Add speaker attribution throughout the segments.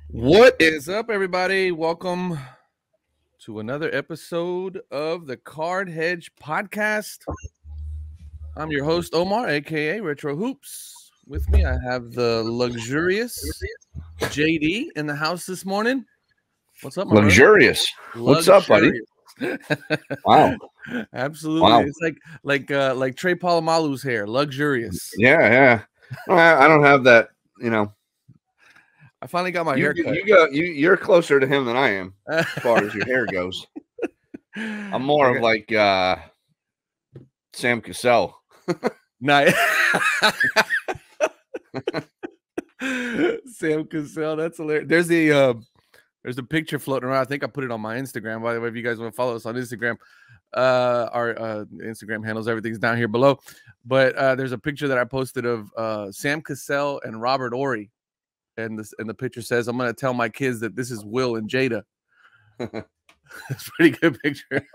Speaker 1: What is up, everybody? Welcome to another episode of the Card Hedge Podcast. I'm your host, Omar, aka Retro Hoops. With me, I have the luxurious JD in the house this morning. What's up, my
Speaker 2: Luxurious.
Speaker 1: brother?
Speaker 2: What's up, buddy? Wow.
Speaker 1: Absolutely.
Speaker 2: Wow.
Speaker 1: It's like Trey Palomalu's hair, luxurious.
Speaker 2: Yeah. I don't have that,
Speaker 1: I finally got my haircut.
Speaker 2: You're closer to him than I am as far as your hair goes. I'm more of like Sam Cassell.
Speaker 1: Nice. Sam Cassell, that's hilarious. There's a picture floating around. I think I put it on my Instagram. By the way, if you guys want to follow us on Instagram, our Instagram handles, everything's down here below. But there's a picture that I posted of Sam Cassell and Robert Horry. And the picture says, "I'm gonna tell my kids that this is Will and Jada." It's a pretty good picture.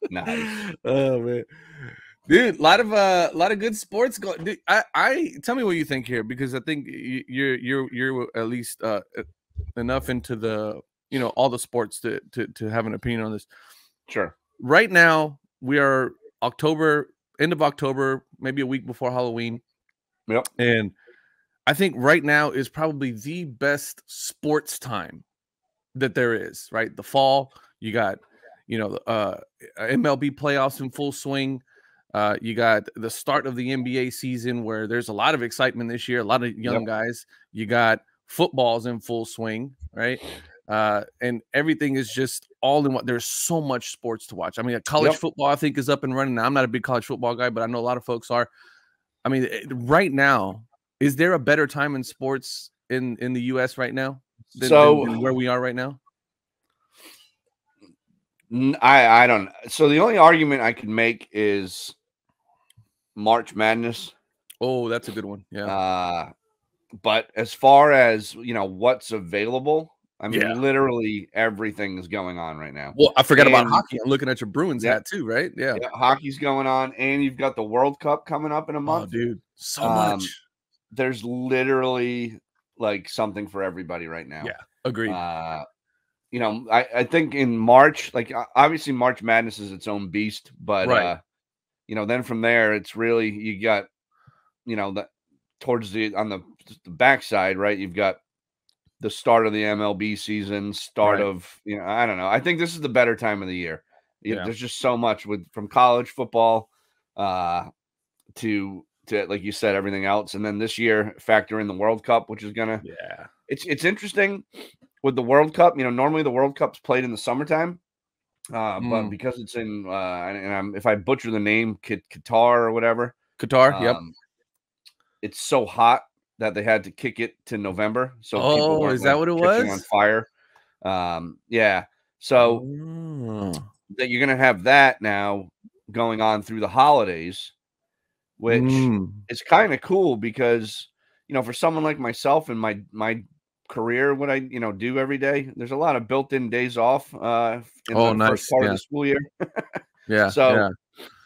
Speaker 2: Nice.
Speaker 1: Oh man, dude, a lot of good sports going. Dude, I tell me what you think here, because I think you're at least enough into the all the sports to have an opinion on this.
Speaker 2: Sure.
Speaker 1: Right now we are end of October, maybe a week before Halloween.
Speaker 2: Yep.
Speaker 1: And I think right now is probably the best sports time that there is, right? The fall, you got, MLB playoffs in full swing. You got the start of the NBA season where there's a lot of excitement this year, a lot of young guys. You got footballs in full swing, right? And everything is just all in what there's so much sports to watch. I mean, college football, I think, is up and running. Now, I'm not a big college football guy, but I know a lot of folks are. I mean, right now, is there a better time in sports in the U.S. right now than where we are right now?
Speaker 2: I don't. So the only argument I can make is March Madness.
Speaker 1: Oh, that's a good one. Yeah.
Speaker 2: But as far as what's available, I mean, literally everything is going on right now.
Speaker 1: Well, I forgot about hockey. I'm looking at your Bruins hat too, right? Yeah.
Speaker 2: Hockey's going on, and you've got the World Cup coming up in a month.
Speaker 1: Oh, dude, so much.
Speaker 2: There's literally like something for everybody right now.
Speaker 1: Yeah, agreed.
Speaker 2: I think in March, like obviously March Madness is its own beast, but then from there it's really you got that towards on the backside, right? You've got the start of the MLB season, of I don't know. I think this is the better time of the year. There's just so much from college football to like you said, everything else. And then this year factor in the World Cup, which is gonna it's interesting with the World Cup. Normally the World Cup's played in the summertime, but because it's in and if I butcher the name, Qatar or whatever, it's so hot that they had to kick it to November. So people weren't,
Speaker 1: is that what it was?
Speaker 2: On fire. So that you're gonna have that now going on through the holidays, which is kind of cool because for someone like myself and my career, what I do every day, there's a lot of built-in days off in the first part of the school year.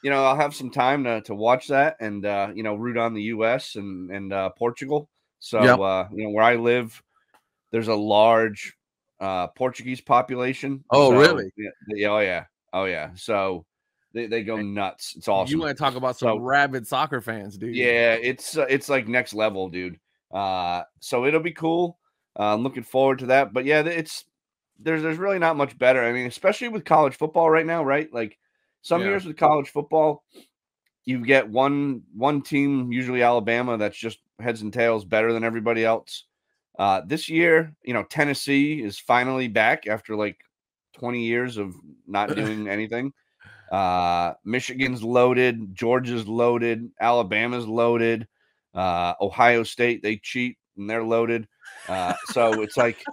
Speaker 2: I'll have some time to watch that and root on the US and Portugal. So where I live, there's a large Portuguese population.
Speaker 1: Really?
Speaker 2: Oh yeah. So they go nuts. It's awesome.
Speaker 1: You want to talk about some rabid soccer fans, dude?
Speaker 2: Yeah, it's like next level, dude. So it'll be cool. I'm looking forward to that. But yeah, there's really not much better. I mean, especially with college football right now, right? Like some years with college football, you get one team, usually Alabama, that's just heads and tails better than everybody else. This year, Tennessee is finally back after like 20 years of not doing anything. Michigan's loaded, Georgia's loaded, Alabama's loaded, Ohio State, they cheat and they're loaded. So it's like,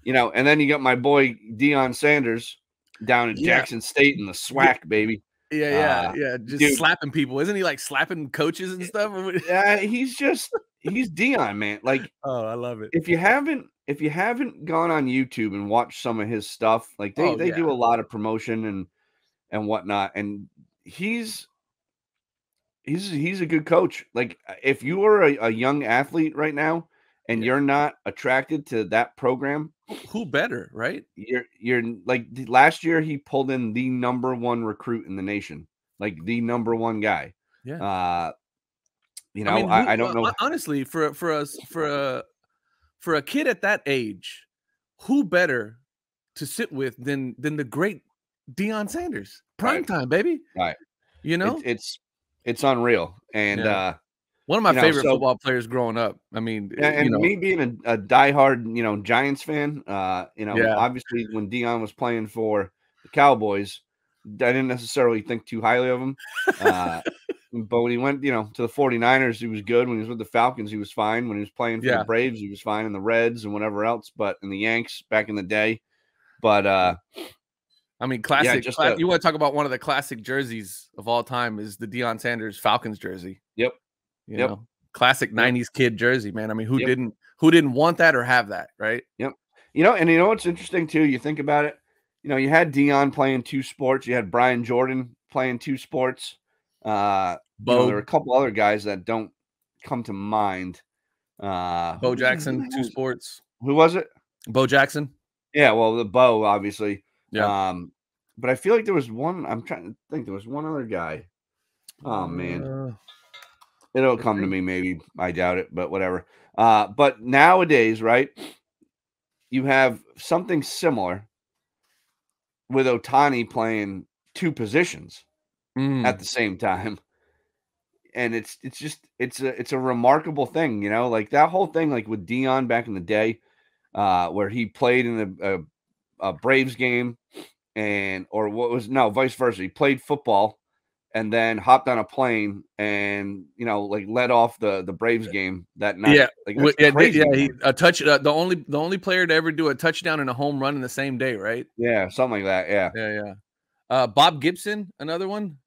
Speaker 2: and then you got my boy Deion Sanders down at Jackson State in the SWAC, baby.
Speaker 1: Just slapping people. Isn't he like slapping coaches and stuff?
Speaker 2: Yeah, he's Deion, man. Like,
Speaker 1: oh, I love it.
Speaker 2: If you haven't gone on YouTube and watched some of his stuff, like they do a lot of promotion and whatnot, and he's he's a good coach. Like if you are a young athlete right now and you're not attracted to that program,
Speaker 1: who better, right?
Speaker 2: You're like last year he pulled in the number one recruit in the nation, like the number one guy.
Speaker 1: Yeah.
Speaker 2: You
Speaker 1: I
Speaker 2: know,
Speaker 1: mean,
Speaker 2: I don't know.
Speaker 1: honestly, for a kid at that age, who better to sit with than the great Deion Sanders? Prime time, baby.
Speaker 2: Right.
Speaker 1: You know,
Speaker 2: it's unreal. And
Speaker 1: one of my favorite
Speaker 2: so,
Speaker 1: football players growing up. I mean,
Speaker 2: and me being a diehard, Giants fan,
Speaker 1: Yeah.
Speaker 2: obviously when Deion was playing for the Cowboys, I didn't necessarily think too highly of him. But when he went, to the 49ers, he was good. When he was with the Falcons, he was fine. When he was playing for the Braves, he was fine. In the Reds and whatever else, but in the Yanks back in the day. But
Speaker 1: I mean, classic. You want to talk about one of the classic jerseys of all time is the Deion Sanders Falcons jersey.
Speaker 2: Yep.
Speaker 1: You know, classic 90s kid jersey, man. I mean, who didn't want that or have that, right?
Speaker 2: Yep. And what's interesting too, you think about it, you had Deion playing two sports, you had Brian Jordan playing two sports. There were a couple other guys that don't come to mind.
Speaker 1: Bo Jackson, two sports.
Speaker 2: Who was it?
Speaker 1: Bo Jackson.
Speaker 2: Yeah, well, the Bo, obviously.
Speaker 1: Yeah.
Speaker 2: But I feel like there was one. I'm trying to think. There was one other guy. Oh man, it'll come to me. Maybe I doubt it, but whatever. But nowadays, right? You have something similar with Ohtani playing two positions at the same time. And it's a remarkable thing, like that whole thing, like with Deion back in the day, where he played in a Braves game vice versa. He played football and then hopped on a plane and, like led off the Braves game that night.
Speaker 1: Yeah.
Speaker 2: Like, crazy,
Speaker 1: the only player to ever do a touchdown and a home run in the same day, right?
Speaker 2: Yeah. Something like that. Yeah.
Speaker 1: Yeah. Bob Gibson, another one.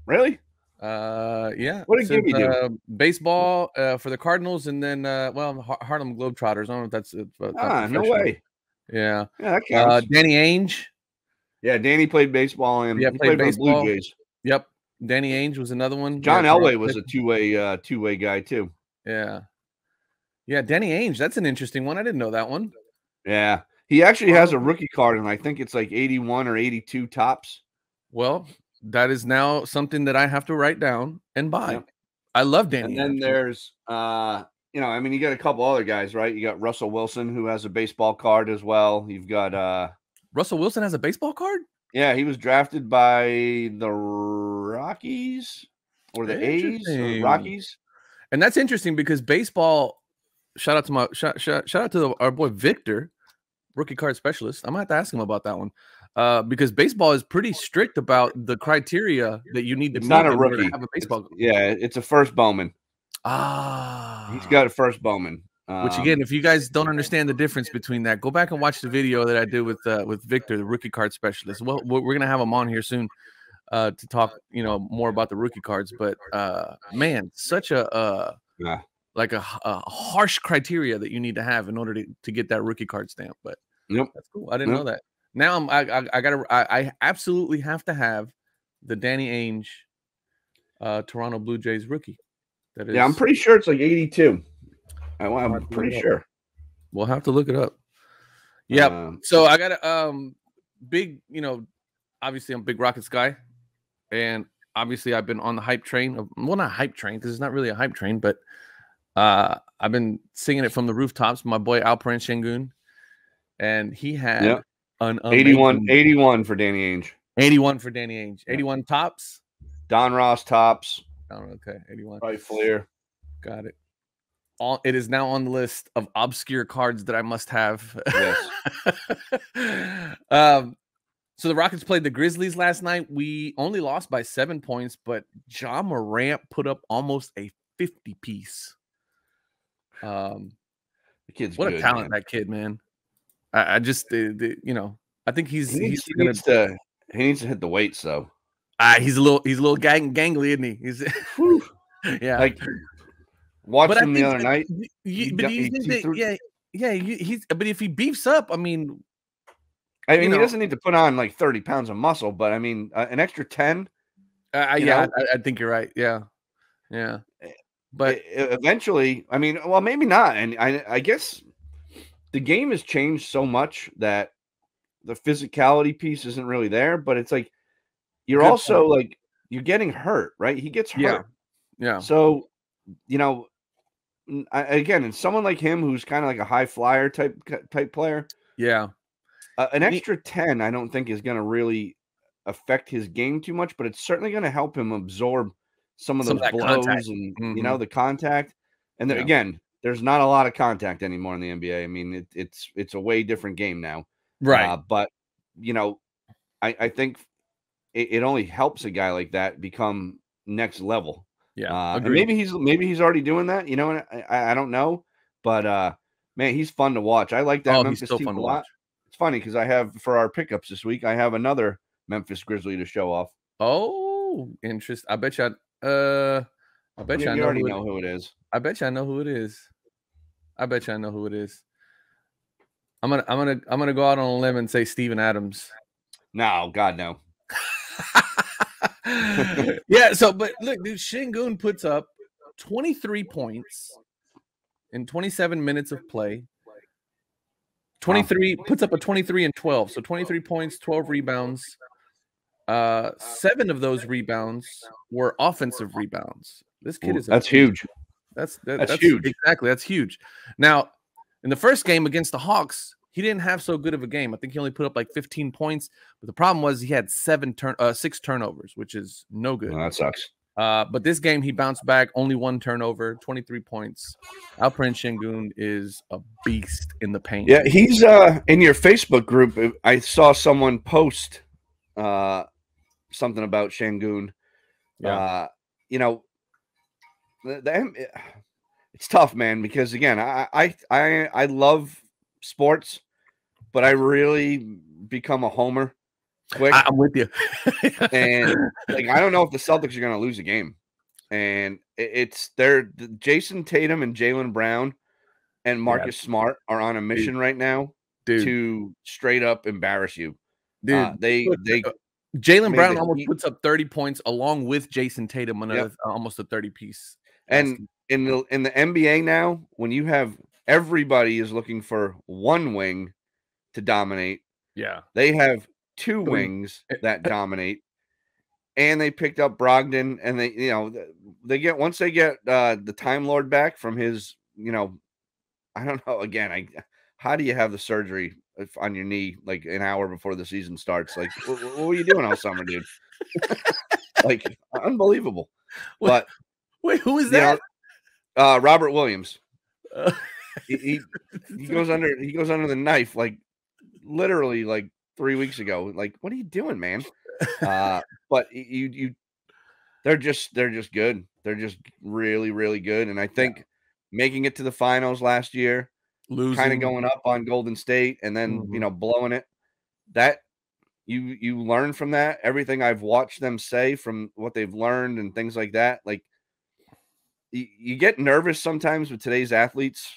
Speaker 2: Really?
Speaker 1: Yeah.
Speaker 2: What did Gibby do?
Speaker 1: Baseball for the Cardinals, and then Harlem Globetrotters. I don't know if that's
Speaker 2: no way.
Speaker 1: Yeah.
Speaker 2: Yeah, that counts.
Speaker 1: Danny Ainge.
Speaker 2: Yeah, Danny played baseball and he played baseball. For the Blue Jays.
Speaker 1: Yep. Danny Ainge was another one.
Speaker 2: John Elway was a two-way guy too.
Speaker 1: Yeah. Yeah, Danny Ainge. That's an interesting one. I didn't know that one.
Speaker 2: Yeah. He actually has a rookie card, and I think it's like 81 or 82 tops.
Speaker 1: Well, that is now something that I have to write down and buy. Yep. I love Danny.
Speaker 2: And then there's, you got a couple other guys, right? You got Russell Wilson, who has a baseball card as well. You've got
Speaker 1: Russell Wilson has a baseball card?
Speaker 2: Yeah, he was drafted by the Rockies or the A's or Rockies.
Speaker 1: And that's interesting because baseball, shout out to our boy Victor, rookie card specialist. I'm gonna have to ask him about that one. Because baseball is pretty strict about the criteria that you need to
Speaker 2: meet not a rookie.
Speaker 1: To have a baseball.
Speaker 2: It's a first Bowman. He's got a first Bowman.
Speaker 1: Which again, if you guys don't understand the difference between that, go back and watch the video that I did with Victor, the rookie card specialist. Well, we're gonna have him on here soon to talk, more about the rookie cards. But man, such a like a harsh criteria that you need to have in order to get that rookie card stamp. But that's cool. I didn't know that. Now I absolutely have to have the Danny Ainge Toronto Blue Jays rookie. That is,
Speaker 2: I'm pretty sure it's like 82. I'm pretty sure.
Speaker 1: We'll have to look it up. Yeah. So I got a big, obviously I'm a big Rockets guy, and obviously I've been on the hype train. Well, not hype train because it's not really a hype train, but I've been singing it from the rooftops. My boy Alperen Şengün, and he had an
Speaker 2: 81 for Danny Ainge.
Speaker 1: 81 for Danny Ainge. 81 tops.
Speaker 2: Don Ross tops.
Speaker 1: Okay, 81.
Speaker 2: Right, Flair.
Speaker 1: Got it. It is now on the list of obscure cards that I must have.
Speaker 2: Yes.
Speaker 1: So the Rockets played the Grizzlies last night. We only lost by 7 points, but Ja Morant put up almost a 50-piece.
Speaker 2: The kid's
Speaker 1: what
Speaker 2: good,
Speaker 1: a talent,
Speaker 2: man.
Speaker 1: that kid, man. I just, I think he needs
Speaker 2: to hit the weights though.
Speaker 1: He's a little gangly, isn't he? He's yeah.
Speaker 2: Like watched him the other night.
Speaker 1: But if he beefs up, I mean,
Speaker 2: he doesn't need to put on like 30 pounds of muscle, but I mean, an extra 10
Speaker 1: I think you're right. Yeah. But
Speaker 2: eventually, I mean, well, maybe not. And I guess the game has changed so much that the physicality piece isn't really there. But it's like you're also like you're getting hurt, right? He gets hurt.
Speaker 1: Yeah.
Speaker 2: So again, and someone like him who's kind of like a high flyer type player.
Speaker 1: Yeah.
Speaker 2: An extra 10, I don't think is going to really affect his game too much, but it's certainly going to help him absorb some of those blows contact. And the contact. And again, there's not a lot of contact anymore in the NBA. I mean, it's a way different game now,
Speaker 1: right?
Speaker 2: But I think it only helps a guy like that become next level.
Speaker 1: Yeah,
Speaker 2: and maybe he's already doing that. And I don't know, but man, he's fun to watch. I like that Memphis team a lot. It's funny because I have for our pickups this week, I have another Memphis Grizzly to show off.
Speaker 1: Oh, interesting. I bet you already know who it is. I bet you I know who it is. I'm gonna go out on a limb and say Steven Adams.
Speaker 2: No, God, no.
Speaker 1: Yeah, but look, dude, Sengun puts up 23 points in 27 minutes of play. 23 puts up a 23 and 12, so 23 points, 12 rebounds. 7 of those rebounds were offensive rebounds. This kid is
Speaker 2: that's huge.
Speaker 1: That's huge. Exactly, that's huge. Now, in the first game against the Hawks, he didn't have so good of a game. I think he only put up like 15 points, but the problem was he had 6 turnovers, which is no good.
Speaker 2: Well, that sucks.
Speaker 1: But this game he bounced back, only 1 turnover, 23 points. Alperen Sengun is a beast in the paint.
Speaker 2: Yeah, he's in your Facebook group. I saw someone post something about Sengun.
Speaker 1: Yeah.
Speaker 2: It's tough, man, because again, I love sports, but I really become a homer quick.
Speaker 1: I'm with you.
Speaker 2: And like I don't know if the Celtics are going to lose a game. And Jason Tatum and Jaylen Brown and Marcus Smart are on a mission right now to straight up embarrass you.
Speaker 1: Dude, Jaylen Brown almost puts up 30 points along with Jason Tatum on almost a 30-piece.
Speaker 2: And in the NBA now, when you have everybody is looking for one wing to dominate.
Speaker 1: Yeah.
Speaker 2: They have 2 wings that dominate. And they picked up Brogdon, and once they get the Time Lord back from his, I don't know. Again, how do you have the surgery on your knee like an hour before the season starts? Like, what were you doing all summer, dude? Like, unbelievable. But
Speaker 1: wait, who is that?
Speaker 2: Robert Williams. He goes under the knife like literally like 3 weeks ago. Like, what are you doing, man? But they're just good. They're just really, really good. And I think making it to the finals last year, kind of going up on Golden State and then blowing it, that you learn from that. Everything I've watched them say from what they've learned and things like that. Like you get nervous sometimes with today's athletes.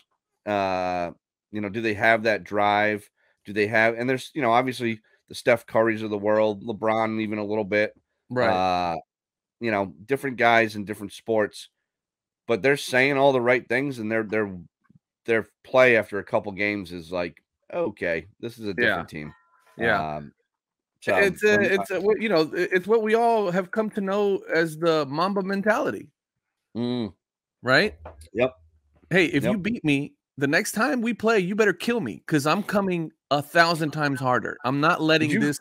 Speaker 2: Do they have that drive? Do they have, and there's, obviously the Steph Currys of the world, LeBron, even a little bit,
Speaker 1: right?
Speaker 2: Different guys in different sports, but they're saying all the right things, and their play after a couple games is like, okay, this is a different team.
Speaker 1: Yeah. So it's what we all have come to know as the Mamba mentality. Right?
Speaker 2: Yep.
Speaker 1: Hey, if you beat me, the next time we play, you better kill me because I'm coming 1,000 times harder. I'm not letting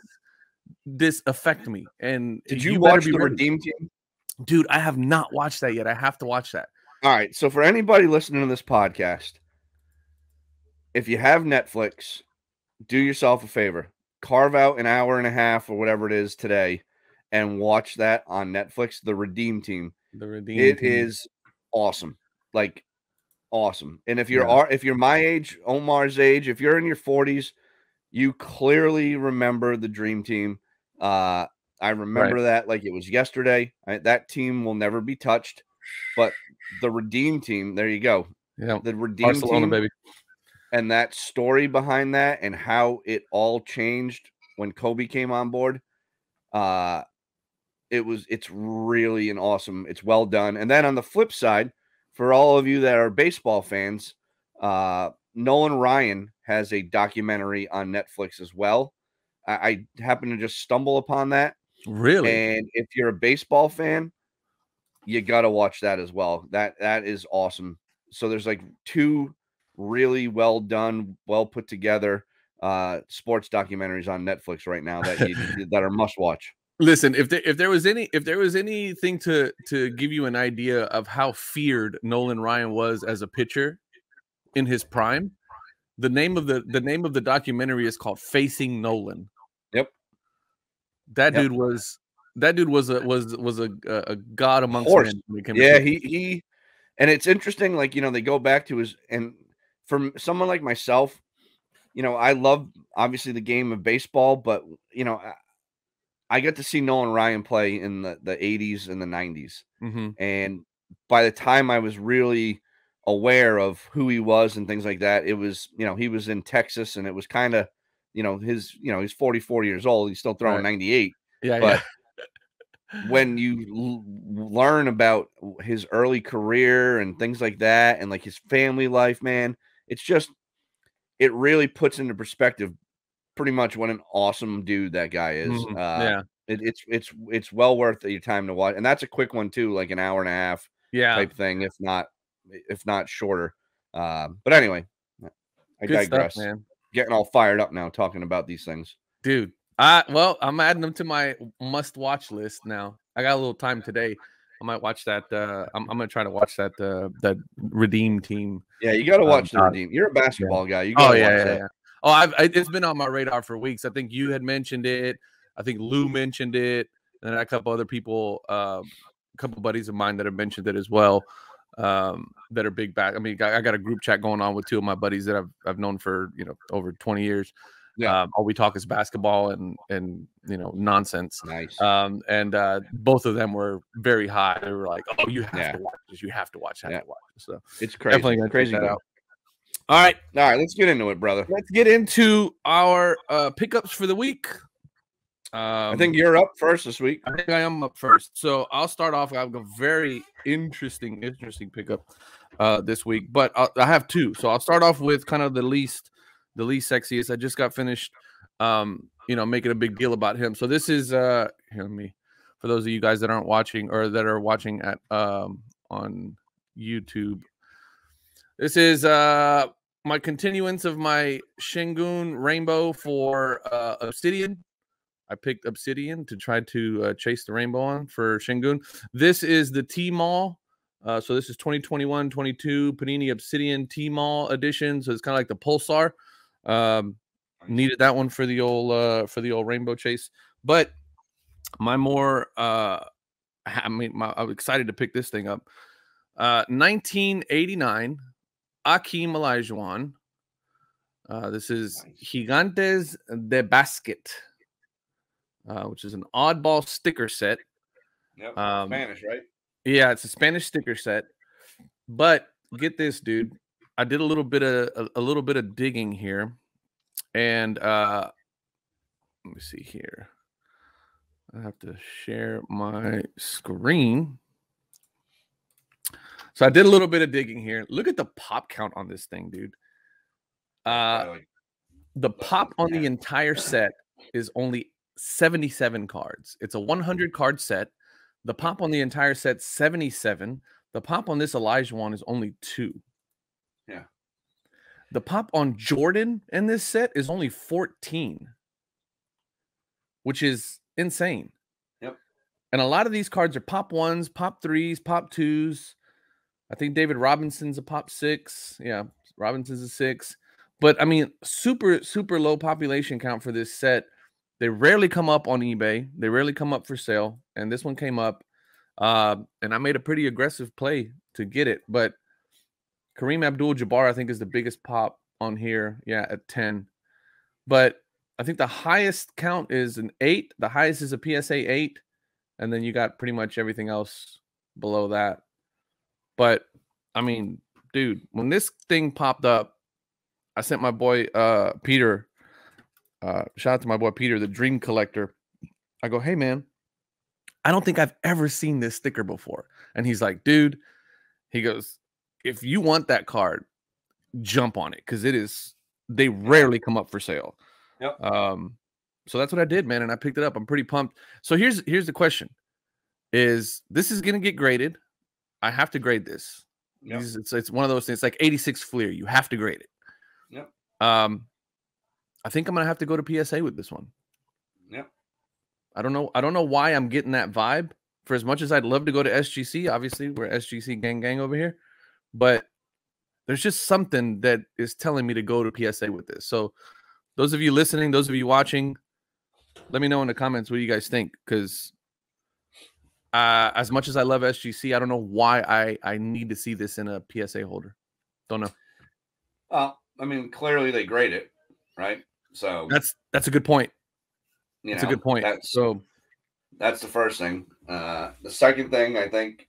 Speaker 1: this affect me. And
Speaker 2: did you watch the Redeem Team?
Speaker 1: Dude, I have not watched that yet. I have to watch that.
Speaker 2: All right. So for anybody listening to this podcast, if you have Netflix, do yourself a favor. Carve out an hour and a half or whatever it is today and watch that on Netflix, the Redeem Team. It is awesome. Like, awesome. And if you're my age, Omar's age, if you're in your 40s, you clearly remember the Dream Team. I remember that like it was yesterday. That team will never be touched. But the Redeem Team, there you go.
Speaker 1: Yeah,
Speaker 2: the Redeem
Speaker 1: Barcelona,
Speaker 2: Team,
Speaker 1: baby.
Speaker 2: And that story behind that and how it all changed when Kobe came on board. it's really an awesome, it's well done. And then on the flip side, for all of you that are baseball fans, Nolan Ryan has a documentary on Netflix as well. I happened to just stumble upon that.
Speaker 1: Really?
Speaker 2: And if you're a baseball fan, you got to watch that as well. That is awesome. So there's like two really well done, well put together sports documentaries on Netflix right now that that are must watch.
Speaker 1: Listen, if there was anything to give you an idea of how feared Nolan Ryan was as a pitcher in his prime, the name of the documentary is called Facing Nolan.
Speaker 2: Yep.
Speaker 1: That dude was a god amongst men.
Speaker 2: Yeah, he and it's interesting, like, they go back to and from someone like myself, I love obviously the game of baseball, but I got to see Nolan Ryan play in the 80s and the 90s.
Speaker 1: Mm-hmm.
Speaker 2: And by the time I was really aware of who he was and things like that, it was, he was in Texas, and it was kind of, he's 44 years old. He's still throwing 98.
Speaker 1: Yeah.
Speaker 2: But when you learn about his early career and things like that, and like his family life, man, it really puts into perspective pretty much what an awesome dude that guy is.
Speaker 1: Mm-hmm.
Speaker 2: It's well worth your time to watch, and that's a quick one too, like an hour and a half type thing, if not shorter. But anyway, I digress.
Speaker 1: Stuff, man.
Speaker 2: Getting all fired up now talking about these things,
Speaker 1: dude. I'm adding them to my must-watch list now. I got a little time today. I might watch that. I'm gonna try to watch that Redeem Team.
Speaker 2: Yeah, you got to watch the Redeem. You're a basketball guy. You gotta watch that.
Speaker 1: Yeah. Oh, it's been on my radar for weeks. I think you had mentioned it. I think Lou mentioned it, and a couple other people, a couple buddies of mine that have mentioned it as well. That are big back. I mean, I got a group chat going on with two of my buddies that I've known for over 20 years.
Speaker 2: Yeah.
Speaker 1: All we talk is basketball and nonsense.
Speaker 2: Nice.
Speaker 1: And both of them were very high. They were like, "Oh, you have to watch this. You have to watch. To watch this." So
Speaker 2: it's crazy. Definitely gonna
Speaker 1: crazy that out. All right.
Speaker 2: Let's get into it, brother.
Speaker 1: Let's get into our pickups for the week.
Speaker 2: I think you're up first this week.
Speaker 1: I think I am up first. So I'll start off. I have a very interesting pickup this week, but I have two. So I'll start off with kind of the least sexiest. I just got finished, making a big deal about him. So this is for those of you guys that aren't watching or that are watching at on YouTube. This is my continuance of my Shingun Rainbow for Obsidian. I picked Obsidian to try to chase the rainbow on for Shingun. This is the T-Mall. So this is 2021-22 Panini Obsidian T-Mall edition. So it's kind of like the Pulsar. Needed that one for the old rainbow chase. But I'm excited to pick this thing up. 1989 Akeem Olajuwon. This is Gigantes de Basket. Which is an oddball sticker set.
Speaker 2: Yep. Spanish, right?
Speaker 1: Yeah, it's a Spanish sticker set. But get this, dude. I did a little bit of digging here, and let me see here. I have to share my screen. So I did a little bit of digging here. Look at the pop count on this thing, dude. The pop on the entire set is only 77 cards. It's a 100 card set. The pop on the entire set 77. The pop on this Olajuwon is only 2.
Speaker 2: Yeah.
Speaker 1: The pop on Jordan in this set is only 14, which is insane.
Speaker 2: Yep.
Speaker 1: And a lot of these cards are pop 1s, pop 3s, pop 2s. I think David Robinson's a pop 6. Yeah, Robinson's a 6. But I mean, super low population count for this set. They rarely come up on eBay. They rarely come up for sale. And this one came up. And I made a pretty aggressive play to get it. But Kareem Abdul-Jabbar, I think, is the biggest pop on here. Yeah, at 10. But I think the highest count is an 8. The highest is a PSA 8. And then you got pretty much everything else below that. But, I mean, dude, when this thing popped up, I sent my boy Peter. Shout out to my boy Peter, the Dream Collector. I go, hey man, I don't think I've ever seen this sticker before. And he's like, dude, he goes, if you want that card, jump on it, because they rarely come up for sale.
Speaker 2: Yep.
Speaker 1: So that's what I did, man, and I picked it up. I'm pretty pumped. So here's the question: this is gonna get graded? I have to grade this.
Speaker 2: Yep.
Speaker 1: It's one of those things. It's like 86 Fleer. You have to grade it.
Speaker 2: Yep.
Speaker 1: I think I'm gonna have to go to PSA with this one.
Speaker 2: Yep.
Speaker 1: I don't know why I'm getting that vibe. For as much as I'd love to go to SGC, obviously we're SGC gang over here, but there's just something that is telling me to go to PSA with this. So those of you listening, those of you watching, let me know in the comments what you guys think, because as much as I love SGC, I don't know why I need to see this in a PSA holder. Don't know.
Speaker 2: Well, I mean, clearly they grade it, right? So
Speaker 1: that's a good point.
Speaker 2: That's
Speaker 1: a good point.
Speaker 2: That's the first thing. The second thing, I think,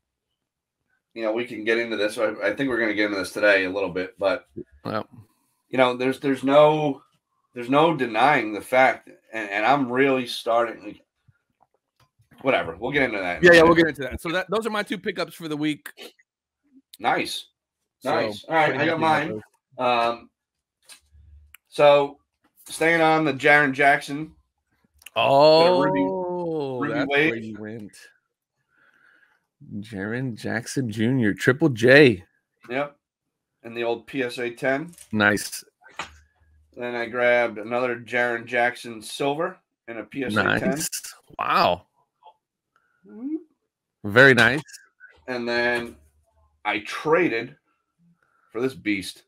Speaker 2: we can get into this. I think we're going to get into this today a little bit, but there's no denying the fact, and I'm really starting. Whatever, we'll get into that.
Speaker 1: Yeah, we'll get into that. So those are my two pickups for the week.
Speaker 2: Nice. All right, I got mine. So staying on the Jaren Jackson.
Speaker 1: Oh, that's where you went. Jaren Jackson Jr., Triple J.
Speaker 2: Yep. And the old PSA 10.
Speaker 1: Nice.
Speaker 2: Then I grabbed another Jaren Jackson Silver and a PSA 10.
Speaker 1: Wow. Very nice.
Speaker 2: And then I traded for this beast.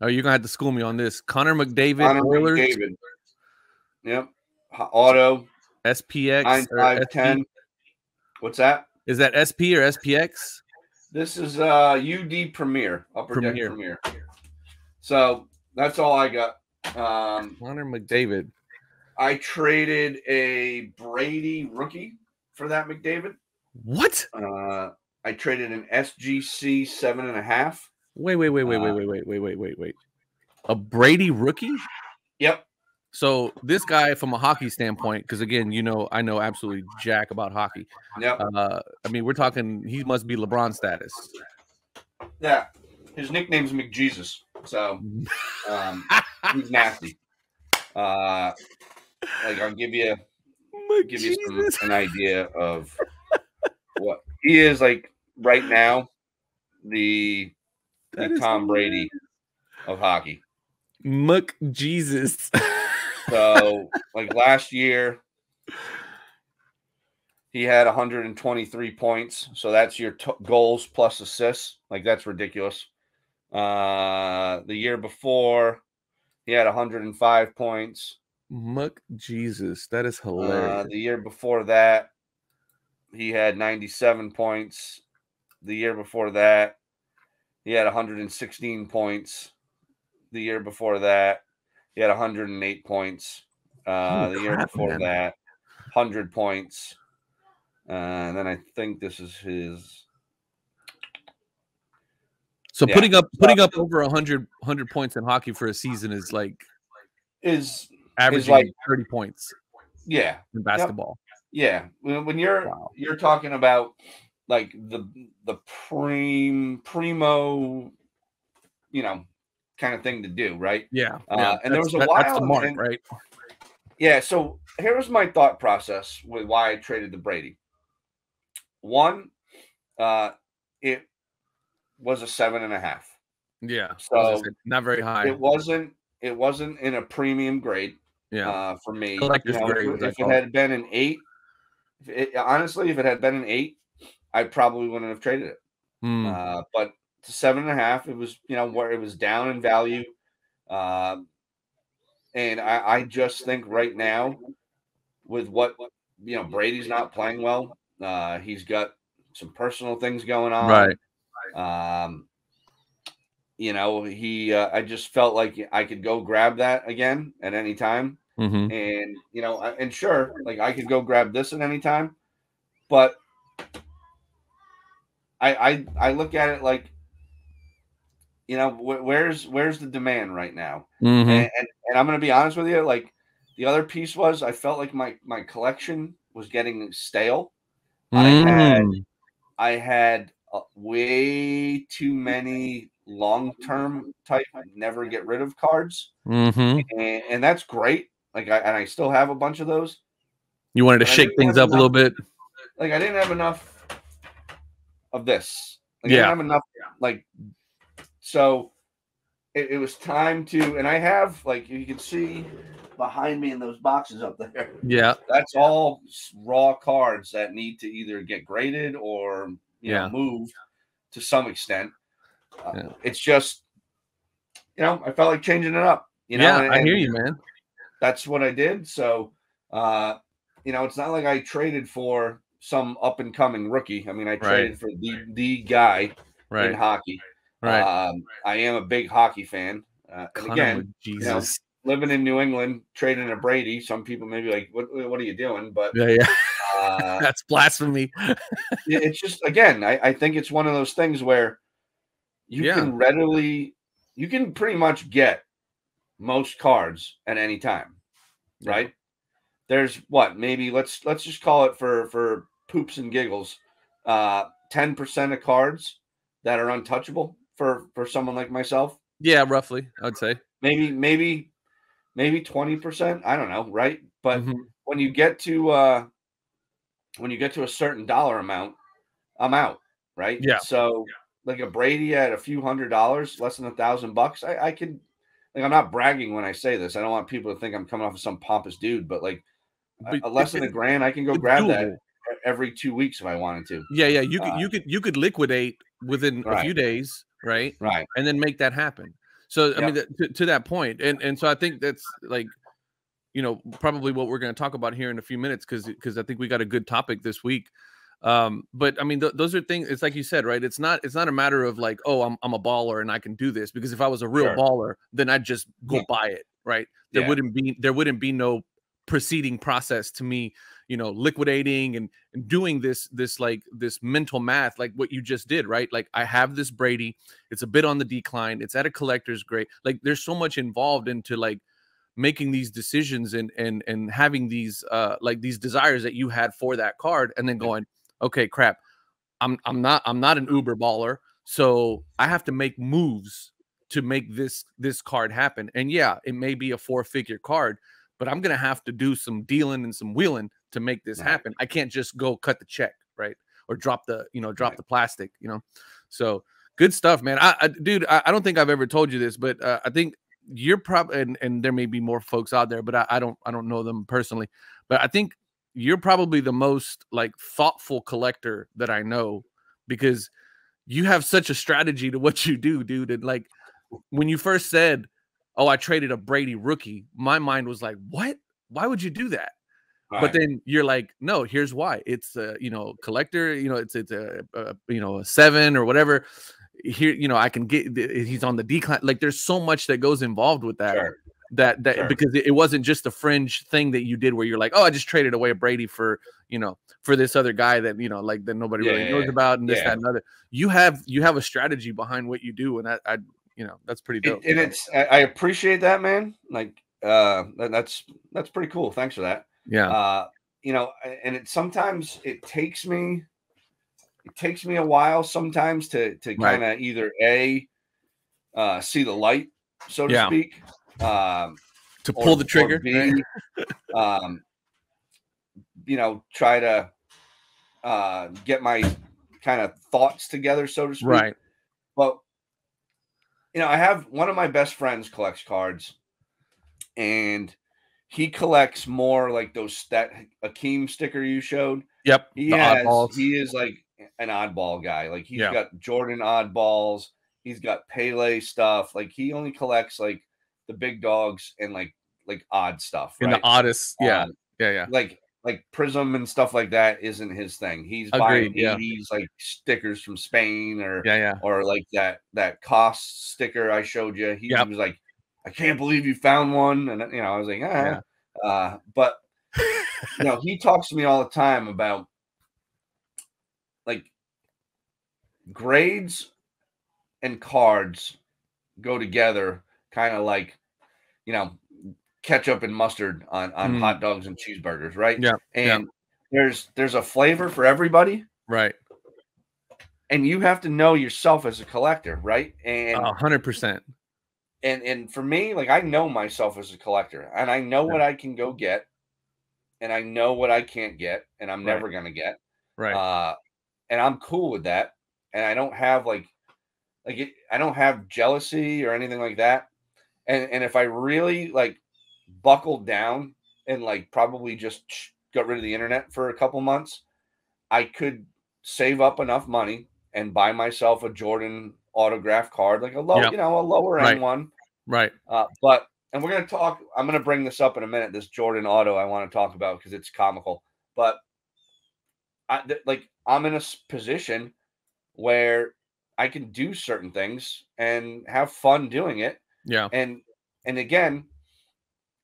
Speaker 1: Oh, you're going to have to school me on this. Connor McDavid.
Speaker 2: McDavid. Yep. Auto.
Speaker 1: SPX.
Speaker 2: 9510. What's that?
Speaker 1: Is that SP or SPX?
Speaker 2: This is UD Premier. Upper Deck Premier. So that's all I got.
Speaker 1: Connor McDavid.
Speaker 2: I traded a Brady rookie for that McDavid.
Speaker 1: What?
Speaker 2: I traded an SGC 7.5.
Speaker 1: Wait. A Brady rookie?
Speaker 2: Yep.
Speaker 1: So this guy, from a hockey standpoint, because again, I know absolutely jack about hockey.
Speaker 2: Yep.
Speaker 1: I mean, we're talking, he must be LeBron status.
Speaker 2: Yeah. His nickname's McJesus. So he's nasty. I'll give you an idea of what he is like right now. The Tom Brady of hockey.
Speaker 1: McJesus.
Speaker 2: So, last year, he had 123 points. So that's your goals plus assists. That's ridiculous. The year before, he had 105 points.
Speaker 1: McJesus. That is hilarious.
Speaker 2: The year before that, he had 97 points. The year before that, he had 116 points. The year before that, he had 108 points. The year before that, 100 points. And then I think this is his.
Speaker 1: So putting up over 100 points in hockey for a season is averaging 30 points.
Speaker 2: Yeah,
Speaker 1: in basketball.
Speaker 2: Yep. Yeah, when you're talking about the primo, kind of thing to do, right?
Speaker 1: Yeah.
Speaker 2: And there was a while,
Speaker 1: that's the mark, right?
Speaker 2: Yeah. So here was my thought process with why I traded the Brady. One, it was a 7.5.
Speaker 1: Yeah.
Speaker 2: So
Speaker 1: not very high.
Speaker 2: It wasn't in a premium grade.
Speaker 1: Yeah.
Speaker 2: For me,
Speaker 1: grade,
Speaker 2: if it had been an 8, honestly, if it had been an 8, I probably wouldn't have traded it. But to 7.5, it was, where it was down in value. And I just think right now with what, Brady's not playing well. He's got some personal things going on.
Speaker 1: Right.
Speaker 2: I just felt like I could go grab that again at any time.
Speaker 1: Mm-hmm.
Speaker 2: And, and sure, I could go grab this at any time, but I look at it like, where's the demand right now?
Speaker 1: Mm-hmm.
Speaker 2: And I'm going to be honest with you. The other piece was I felt like my collection was getting stale.
Speaker 1: Mm.
Speaker 2: I had way too many long-term type never get rid of cards,
Speaker 1: Mm-hmm.
Speaker 2: and that's great. Like I still have a bunch of those.
Speaker 1: You wanted to
Speaker 2: But I
Speaker 1: shake
Speaker 2: didn't
Speaker 1: things
Speaker 2: have
Speaker 1: up a
Speaker 2: enough.
Speaker 1: little bit.
Speaker 2: Like I didn't have enough of this. Like I
Speaker 1: Yeah.
Speaker 2: didn't have enough. Like so, it was time to. And I have, like, you can see behind me in those boxes up there.
Speaker 1: Yeah.
Speaker 2: That's all raw cards that need to either get graded or moved to some extent. It's just, I felt like changing it up.
Speaker 1: I hear you, man.
Speaker 2: That's what I did. So, it's not like I traded for some up and coming rookie. I mean, I traded for the guy in hockey.
Speaker 1: Right.
Speaker 2: I am a big hockey fan. And again,
Speaker 1: Jesus.
Speaker 2: Living in New England, trading a Brady, some people may be like, what are you doing? But
Speaker 1: That's blasphemy.
Speaker 2: It's just, again, I think it's one of those things where you can pretty much get most cards at any time, right? There's maybe let's just call it for poops and giggles, 10% of cards that are untouchable for someone like myself.
Speaker 1: Yeah, roughly, I'd say.
Speaker 2: Maybe 20%. I don't know, right? But when you get to a certain dollar amount, I'm out, right?
Speaker 1: Yeah.
Speaker 2: So like a Brady at a few $100, less than $1,000, I could, like, I'm not bragging when I say this. I don't want people to think I'm coming off of some pompous dude, but like less than $1,000, I can go grab that every 2 weeks if I wanted to.
Speaker 1: Yeah, you could liquidate within a few days, right?
Speaker 2: Right.
Speaker 1: And then make that happen. So I mean, to that point, and so I think that's like, probably what we're going to talk about here in a few minutes, because I think we got a good topic this week. But I mean, those are things. It's like you said, right? It's not a matter of like, oh, I'm a baller and I can do this, because if I was a real baller, then I'd just go buy it, right? There wouldn't be no preceding process to me, liquidating and doing this mental math, like what you just did, right? Like, I have this Brady, it's a bit on the decline, it's at a collector's grade. Like, there's so much involved into like making these decisions and having these like these desires that you had for that card, and then going, okay, crap, I'm not an uber baller, so I have to make moves to make this card happen. And yeah, it may be a 4-figure card, but I'm gonna have to do some dealing and some wheeling to make this happen. I can't just go cut the check, right? Or drop the the plastic, So good stuff, man. Dude, I don't think I've ever told you this, but I think you're probably, and there may be more folks out there, but I don't know them personally, but I think you're probably the most like thoughtful collector that I know, because you have such a strategy to what you do, dude. And like, when you first said, oh, I traded a Brady rookie, my mind was like, what? Why would you do that? Right. But then you're like, no, here's why. It's a, collector, it's a 7 or whatever. Here, I can get, he's on the decline. Like, there's so much that goes involved with that. Sure. Because it wasn't just a fringe thing that you did where you're like, oh, I just traded away a Brady for this other guy that, like, that nobody really knows about, and this, that, and other. You have a strategy behind what you do. And I that's pretty dope.
Speaker 2: And I appreciate that, man. Like, that's pretty cool. Thanks for that.
Speaker 1: Yeah.
Speaker 2: And sometimes it takes me a while sometimes to kind of either see the light, so to speak,
Speaker 1: to pull the trigger,
Speaker 2: or B, try to get my kind of thoughts together, so to speak.
Speaker 1: Right.
Speaker 2: But I have one of my best friends collects cards, and he collects more like that Akeem sticker you showed.
Speaker 1: Yep.
Speaker 2: He is like an oddball guy. Like, he's got Jordan oddballs, he's got Pele stuff. Like, he only collects like the big dogs and like odd stuff, right?
Speaker 1: And the oddest, yeah.
Speaker 2: Like Prism and stuff like that isn't his thing. He's buying 80s like stickers from Spain, or like that cost sticker I showed you. He was like, I can't believe you found one. And I was like, but he talks to me all the time about like grades and cards go together, kind of like, ketchup and mustard on hot dogs and cheeseburgers, right?
Speaker 1: Yeah.
Speaker 2: And there's a flavor for everybody.
Speaker 1: Right.
Speaker 2: And you have to know yourself as a collector, right? And
Speaker 1: 100%.
Speaker 2: And for me, like, I know myself as a collector, and I know what I can go get, and I know what I can't get, and I'm never gonna get.
Speaker 1: Right.
Speaker 2: And I'm cool with that. And I don't have I don't have jealousy or anything like that. And if I really like buckled down and like probably just got rid of the internet for a couple months, I could save up enough money and buy myself a Jordan autograph card, like a lower end one.
Speaker 1: Right.
Speaker 2: And we're going to talk, I'm going to bring this up in a minute, this Jordan auto I want to talk about because it's comical. But I'm in a position where I can do certain things and have fun doing it.
Speaker 1: Yeah.
Speaker 2: And again,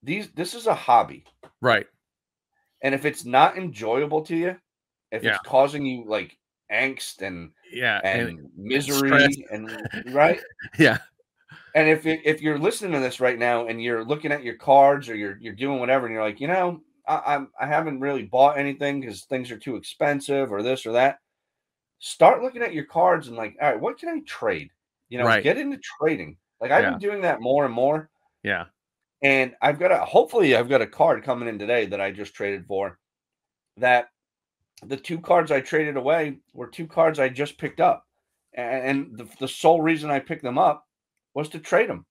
Speaker 2: this is a hobby.
Speaker 1: Right.
Speaker 2: And if it's not enjoyable to you, if it's causing you like angst and misery and right.
Speaker 1: Yeah.
Speaker 2: And if you're listening to this right now and you're looking at your cards or you're doing whatever and you're like, I haven't really bought anything because things are too expensive or this or that. Start looking at your cards and like, all right, what can I trade? Get into trading. Like I've been doing that more and more.
Speaker 1: Yeah.
Speaker 2: And hopefully I've got a card coming in today that I just traded for, that the 2 cards I traded away were 2 cards I just picked up. And the sole reason I picked them up was to trade them.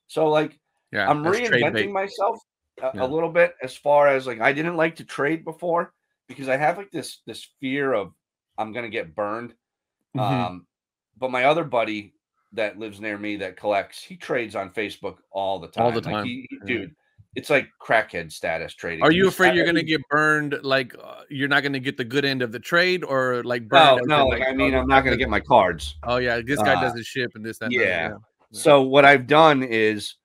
Speaker 2: So like, I'm reinventing myself a little bit as far as like, I didn't like to trade before because I have like this fear of I'm going to get burned.
Speaker 1: Mm-hmm.
Speaker 2: But my other buddy that lives near me that collects, he trades on Facebook all the time.
Speaker 1: All the time.
Speaker 2: Like dude, it's like crackhead status trading.
Speaker 1: Are you afraid you're going to get burned? Like you're not going to get the good end of the trade, or like burned?
Speaker 2: No. Like, I mean, I'm not going to get my cards.
Speaker 1: Oh yeah, this guy doesn't ship and this, that.
Speaker 2: Yeah. So what I've done is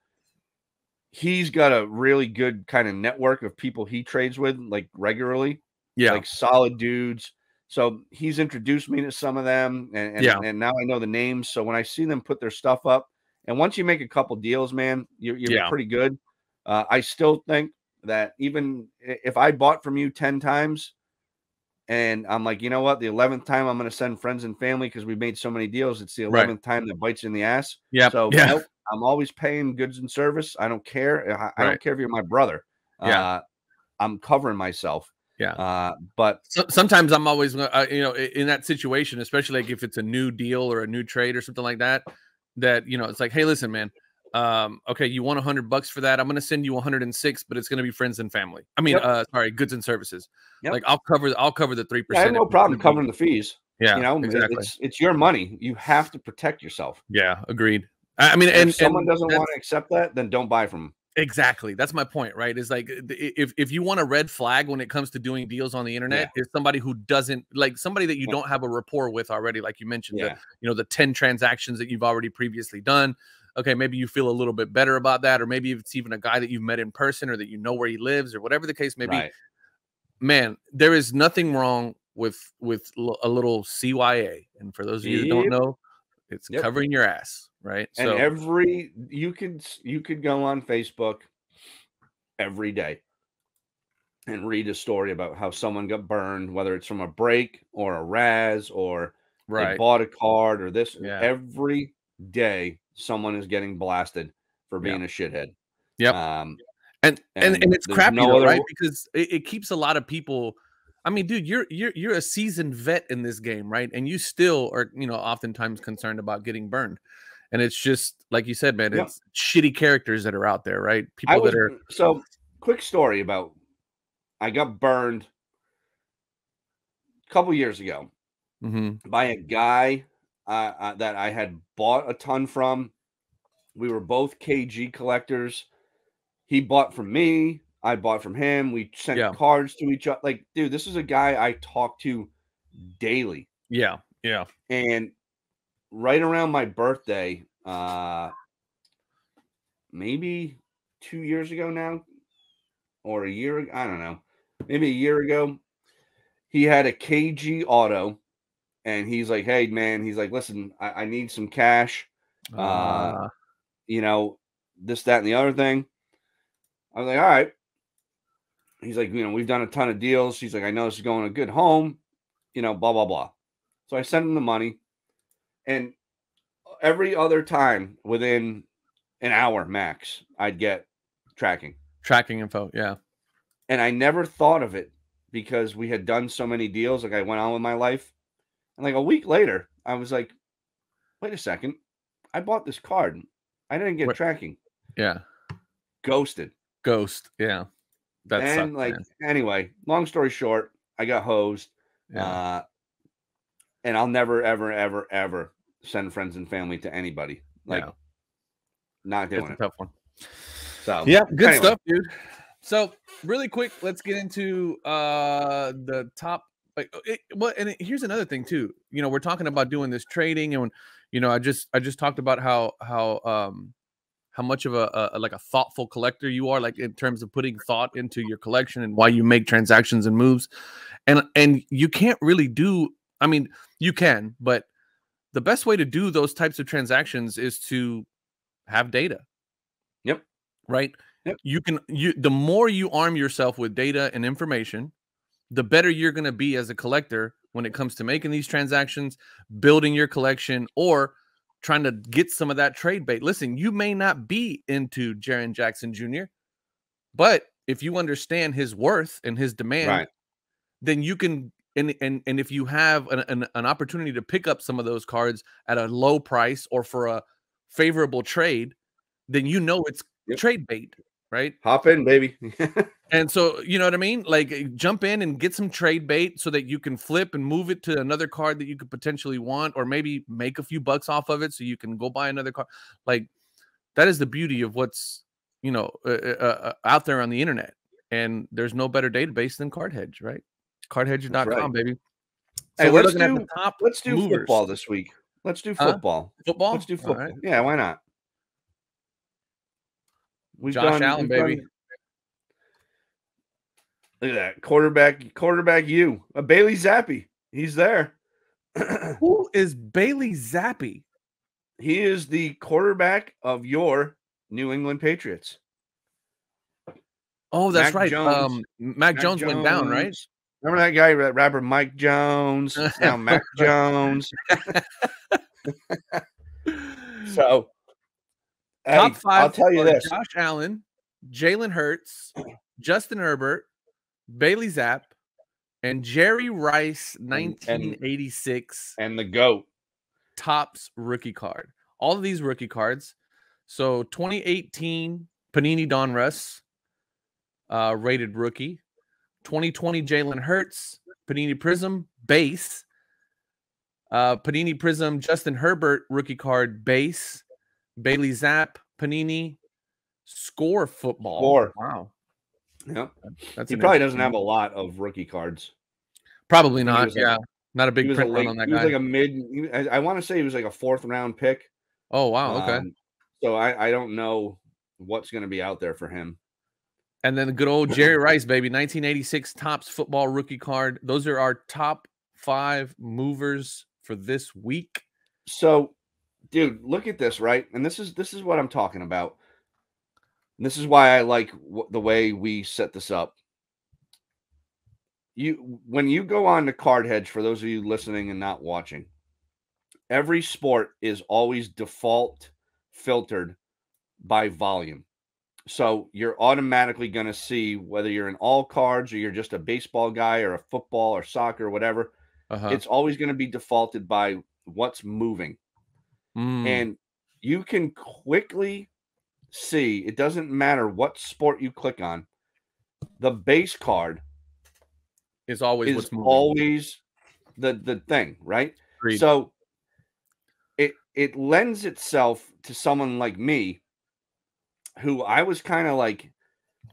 Speaker 2: he's got a really good kind of network of people he trades with like regularly.
Speaker 1: Yeah.
Speaker 2: Like solid dudes. So he's introduced me to some of them, and now I know the names. So when I see them put their stuff up, and once you make a couple deals, man, you're pretty good. I still think that even if I bought from you 10 times, and I'm like, you know what, the 11th time I'm going to send friends and family because we made so many deals, it's the 11th time that bites you in the ass.
Speaker 1: Yeah.
Speaker 2: So nope, I'm always paying goods and service. I don't care. I don't care if you're my brother. I'm covering myself.
Speaker 1: Yeah.
Speaker 2: But
Speaker 1: sometimes I'm always, in that situation, especially like if it's a new deal or a new trade or something like that, it's like, hey, listen, man, okay, you want $100 for that? I'm going to send you 106, but it's going to be friends and family. I mean, sorry, goods and services. Like I'll cover the 3%.
Speaker 2: I have no problem covering the fees.
Speaker 1: Yeah, exactly.
Speaker 2: It's your money. You have to protect yourself.
Speaker 1: Yeah, agreed. I mean,
Speaker 2: if someone doesn't want to accept that, then don't buy from them.
Speaker 1: Exactly. That's my point, right? Is like if you want a red flag when it comes to doing deals on the internet, is somebody who doesn't like somebody that you don't have a rapport with already, like you mentioned, the 10 transactions that you've already previously done. Okay, maybe you feel a little bit better about that, or maybe if it's even a guy that you've met in person or that you know where he lives or whatever the case may be. Man, there is nothing wrong with a little CYA. And for those of you that don't know, it's covering your ass, right?
Speaker 2: And you could go on Facebook every day and read a story about how someone got burned, whether it's from a break or a Raz or they bought a card or this. Every day someone is getting blasted for being a shithead.
Speaker 1: Yep. And it's crappy, right? Because it keeps a lot of people. I mean, dude, you're a seasoned vet in this game, right? And you still are, oftentimes concerned about getting burned. And it's just like you said, man, it's shitty characters that are out there, right? People that are.
Speaker 2: So, quick story about I got burned a couple years ago by a guy that I had bought a ton from. We were both KG collectors. He bought from me. I bought from him. We sent cards to each other. Like, dude, this is a guy I talk to daily.
Speaker 1: Yeah. Yeah.
Speaker 2: And right around my birthday, maybe 2 years ago now, or a year ago, I don't know, maybe a year ago, he had a KG auto, and he's like, hey, man, he's like, listen, I need some cash, this, that, and the other thing. I was like, all right. he's like, we've done a ton of deals. He's like, I know this is going a good home, blah, blah, blah. So I sent him the money. And every other time within an hour max, I'd get tracking
Speaker 1: info. Yeah.
Speaker 2: And I never thought of it because we had done so many deals. Like I went on with my life. And like a week later, I was like, wait a second. I bought this card. I didn't get tracking.
Speaker 1: Yeah.
Speaker 2: Ghosted.
Speaker 1: Ghost. Yeah.
Speaker 2: That sucks, like, man. Anyway, long story short, I got hosed. Yeah. And I'll never, ever, ever, ever send friends and family to anybody. Like, not doing it.
Speaker 1: Tough one.
Speaker 2: So,
Speaker 1: yeah, good stuff, dude. So, really quick, let's get into the top. And here's another thing too. We're talking about doing this trading, and I just talked about how much of a thoughtful collector you are, like in terms of putting thought into your collection and why you make transactions and moves, and you can't really do. I mean, you can, but the best way to do those types of transactions is to have data.
Speaker 2: Yep.
Speaker 1: Right. Yep. The more you arm yourself with data and information, the better you're going to be as a collector when it comes to making these transactions, building your collection, or trying to get some of that trade bait. Listen, you may not be into Jaren Jackson Jr., but if you understand his worth and his demand, right, then you can, and if you have an opportunity to pick up some of those cards at a low price or for a favorable trade, then it's trade bait, right?
Speaker 2: Hop in, baby.
Speaker 1: And so, you know what I mean? Like, jump in and get some trade bait so that you can flip and move it to another card that you could potentially want, or maybe make a few bucks off of it so you can go buy another card. Like, that is the beauty of what's, out there on the internet. And there's no better database than Card Hedge, right? Cardhedge.com, right, baby. So
Speaker 2: hey, let's do movers. Football this week. Let's do football.
Speaker 1: Football?
Speaker 2: Let's do football. Right. Yeah, why not?
Speaker 1: Josh Allen, baby.
Speaker 2: Look at that. Quarterback you. Bailey Zappi. He's there.
Speaker 1: Who is Bailey Zappi?
Speaker 2: He is the quarterback of your New England Patriots.
Speaker 1: Oh, that's right. Mac Jones went down, right?
Speaker 2: Remember that guy, rapper Mike Jones? It's now Mac Jones. So,
Speaker 1: top 5.
Speaker 2: I'll tell you this:
Speaker 1: Josh Allen, Jalen Hurts, Justin Herbert, Bailey Zapp, and Jerry Rice, 1986,
Speaker 2: and the GOAT
Speaker 1: Topps rookie card. All of these rookie cards. So 2018 Panini Donruss, rated rookie. 2020 Jalen Hurts, Panini Prism base. Panini Prism Justin Herbert rookie card base. Bailey Zapp Panini Score football.
Speaker 2: Score.
Speaker 1: Wow.
Speaker 2: Yeah. He probably doesn't have a lot of rookie cards.
Speaker 1: Probably not. Yeah. Not a big print run on that guy.
Speaker 2: He was like I want to say he was like a 4th round pick.
Speaker 1: Oh, wow. Okay.
Speaker 2: So I don't know what's going to be out there for him.
Speaker 1: And then the good old Jerry Rice, baby, 1986 Topps football rookie card. Those are our top 5 movers for this week.
Speaker 2: So, dude, look at this, right? And this is what I'm talking about. And this is why I like the way we set this up. When you go on to Card Hedge, for those of you listening and not watching, every sport is always default filtered by volume. So you're automatically going to see whether you're in all cards or you're just a baseball guy or a football or soccer or whatever. It's always going to be defaulted by what's moving. And you can quickly see, it doesn't matter what sport you click on, the base card
Speaker 1: is always what's moving.
Speaker 2: Always the thing, right?
Speaker 1: Agreed.
Speaker 2: So it lends itself to someone like me, who I was kind of like,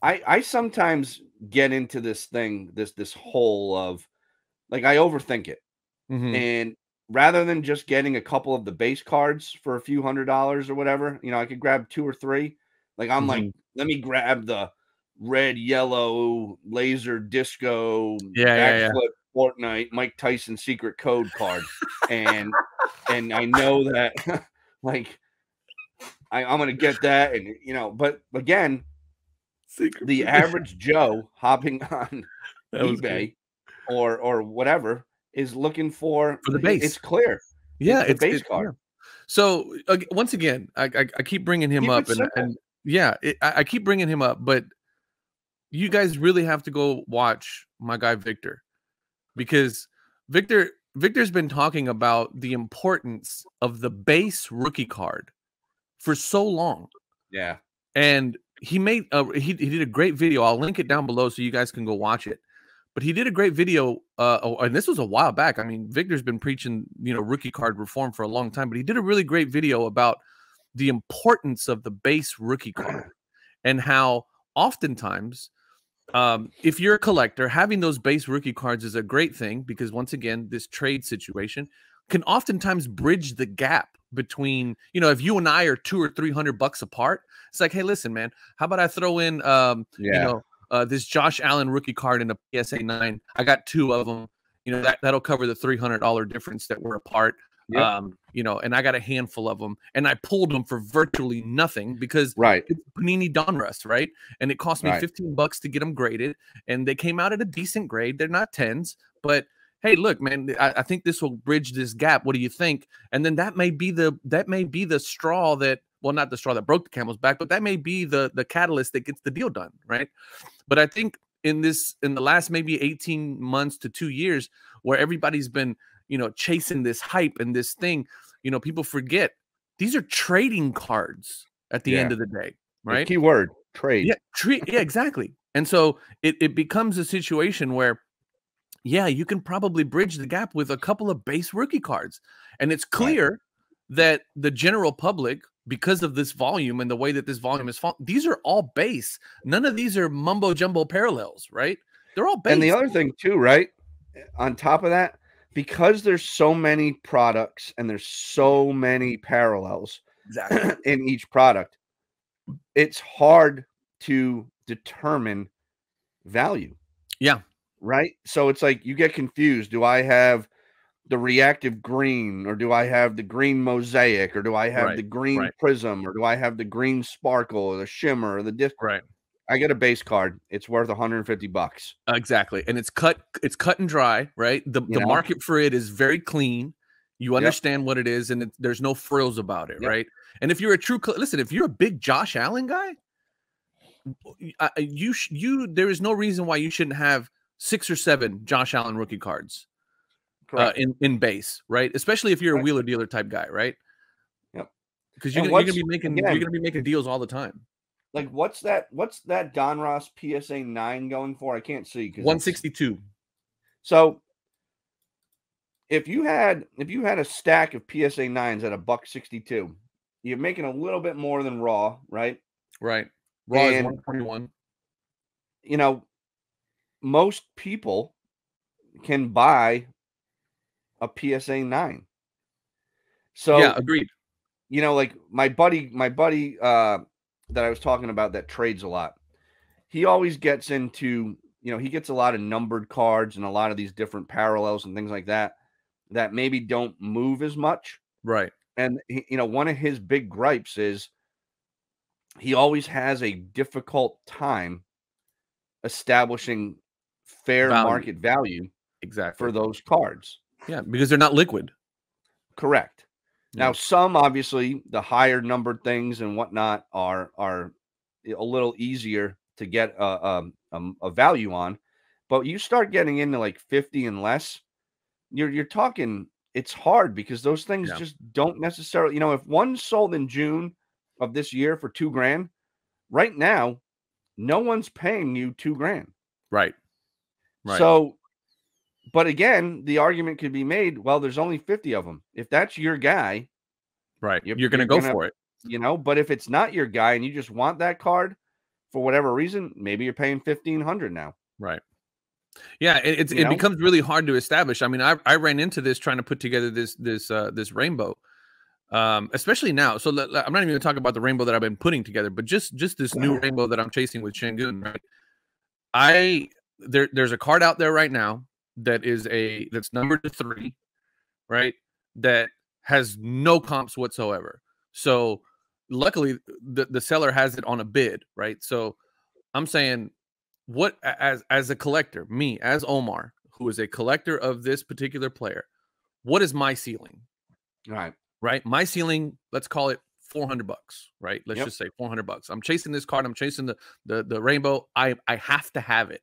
Speaker 2: I sometimes get into this thing, this hole of, like, I overthink it. And rather than just getting a couple of the base cards for a few $100s or whatever, I could grab 2 or 3. Like, I'm like, let me grab the red, yellow, laser disco, backflip, Fortnite, Mike Tyson secret code card. and I know that, like, I'm going to get that. And, but again, the average Joe hopping on eBay or whatever is looking for
Speaker 1: the base.
Speaker 2: It's clear.
Speaker 1: Yeah,
Speaker 2: it's the base card.
Speaker 1: Yeah. So once again, I keep bringing him up, and yeah, I keep bringing him up, but you guys really have to go watch my guy Victor, because Victor's been talking about the importance of the base rookie card for so long.
Speaker 2: Yeah,
Speaker 1: and he made he did a great video. I'll link it down below so you guys can go watch it. But he did a great video, and this was a while back. I mean, Victor's been preaching, rookie card reform for a long time, but he did a really great video about the importance of the base rookie card and how oftentimes, if you're a collector, having those base rookie cards is a great thing, because once again, this trade situation can oftentimes bridge the gap between, if you and I are $200 or $300 apart. It's like, hey, listen, man, how about I throw in, this Josh Allen rookie card in a PSA 9. I got 2 of them. That'll cover the $300 difference that we're apart. Yep. And I got a handful of them, and I pulled them for virtually nothing because it's Panini Donruss, right? And it cost me $15 to get them graded, and they came out at a decent grade. They're not 10s, but hey, look, man, I think this will bridge this gap. What do you think? And then that may be the straw that, well, not the straw that broke the camel's back, but that may be the catalyst that gets the deal done, right? But I think in the last maybe 18 months to 2 years, where everybody's been, chasing this hype and this thing, people forget these are trading cards at the end of the day, right?
Speaker 2: The keyword trade.
Speaker 1: Yeah, yeah, exactly. And so it becomes a situation where, yeah, you can probably bridge the gap with a couple of base rookie cards. And it's clear that the general public, because of this volume and the way that this volume is falling, these are all base. None of these are mumbo jumbo parallels, right? They're all base.
Speaker 2: And the other thing too, right? On top of that, because there's so many products and there's so many parallels in each product, it's hard to determine value.
Speaker 1: Yeah.
Speaker 2: Right. So it's like you get confused. Do I have the reactive green, or do I have the green mosaic, or do I have the green prism, or do I have the green sparkle, or the shimmer, or the disc?
Speaker 1: Right.
Speaker 2: I get a base card. It's worth $150.
Speaker 1: Exactly. And it's cut and dry, right? The market for it is very clean. You understand what it is, and there's no frills about it, right? And if you're a true, listen, if you're a big Josh Allen guy, there is no reason why you shouldn't have 6 or 7 Josh Allen rookie cards in base, right? Especially if you're a wheeler dealer type guy, right?
Speaker 2: Yep.
Speaker 1: Because you're gonna be making deals all the time.
Speaker 2: Like what's that Donruss PSA 9 going for? I can't see.
Speaker 1: 162.
Speaker 2: So if you had a stack of PSA 9s at $162, you're making a little bit more than raw, right?
Speaker 1: Right. Raw is 121.
Speaker 2: Most people can buy a PSA 9. So
Speaker 1: yeah, agreed.
Speaker 2: Like my buddy that I was talking about that trades a lot, he always gets into, he gets a lot of numbered cards and a lot of these different parallels and things like that maybe don't move as much.
Speaker 1: Right.
Speaker 2: And one of his big gripes is he always has a difficult time establishing fair market value for those cards.
Speaker 1: Yeah, because they're not liquid.
Speaker 2: Correct. Now, some, obviously, the higher numbered things and whatnot are a little easier to get a value on. But you start getting into like 50 and less, you're talking, it's hard because those things just don't necessarily, if one sold in June of this year for $2,000, right now, no one's paying you $2,000.
Speaker 1: Right.
Speaker 2: So, but again, the argument could be made, well, there's only 50 of them. If that's your guy,
Speaker 1: right, you're going to go for it.
Speaker 2: But if it's not your guy and you just want that card for whatever reason, maybe you're paying $1,500 now.
Speaker 1: Right. Yeah, it becomes really hard to establish. I mean, I ran into this trying to put together this rainbow, especially now. So I'm not even going to talk about the rainbow that I've been putting together, but just this new rainbow that I'm chasing with Shangun. Right. There's a card out there right now that's numbered to 3, right? That has no comps whatsoever. So luckily the seller has it on a bid, right? So I'm saying, what as a collector, me as Omar, who is a collector of this particular player, what is my ceiling? Right. My ceiling, let's call it $400, right? Let's just say $400. I'm chasing this card. I'm chasing the rainbow. I have to have it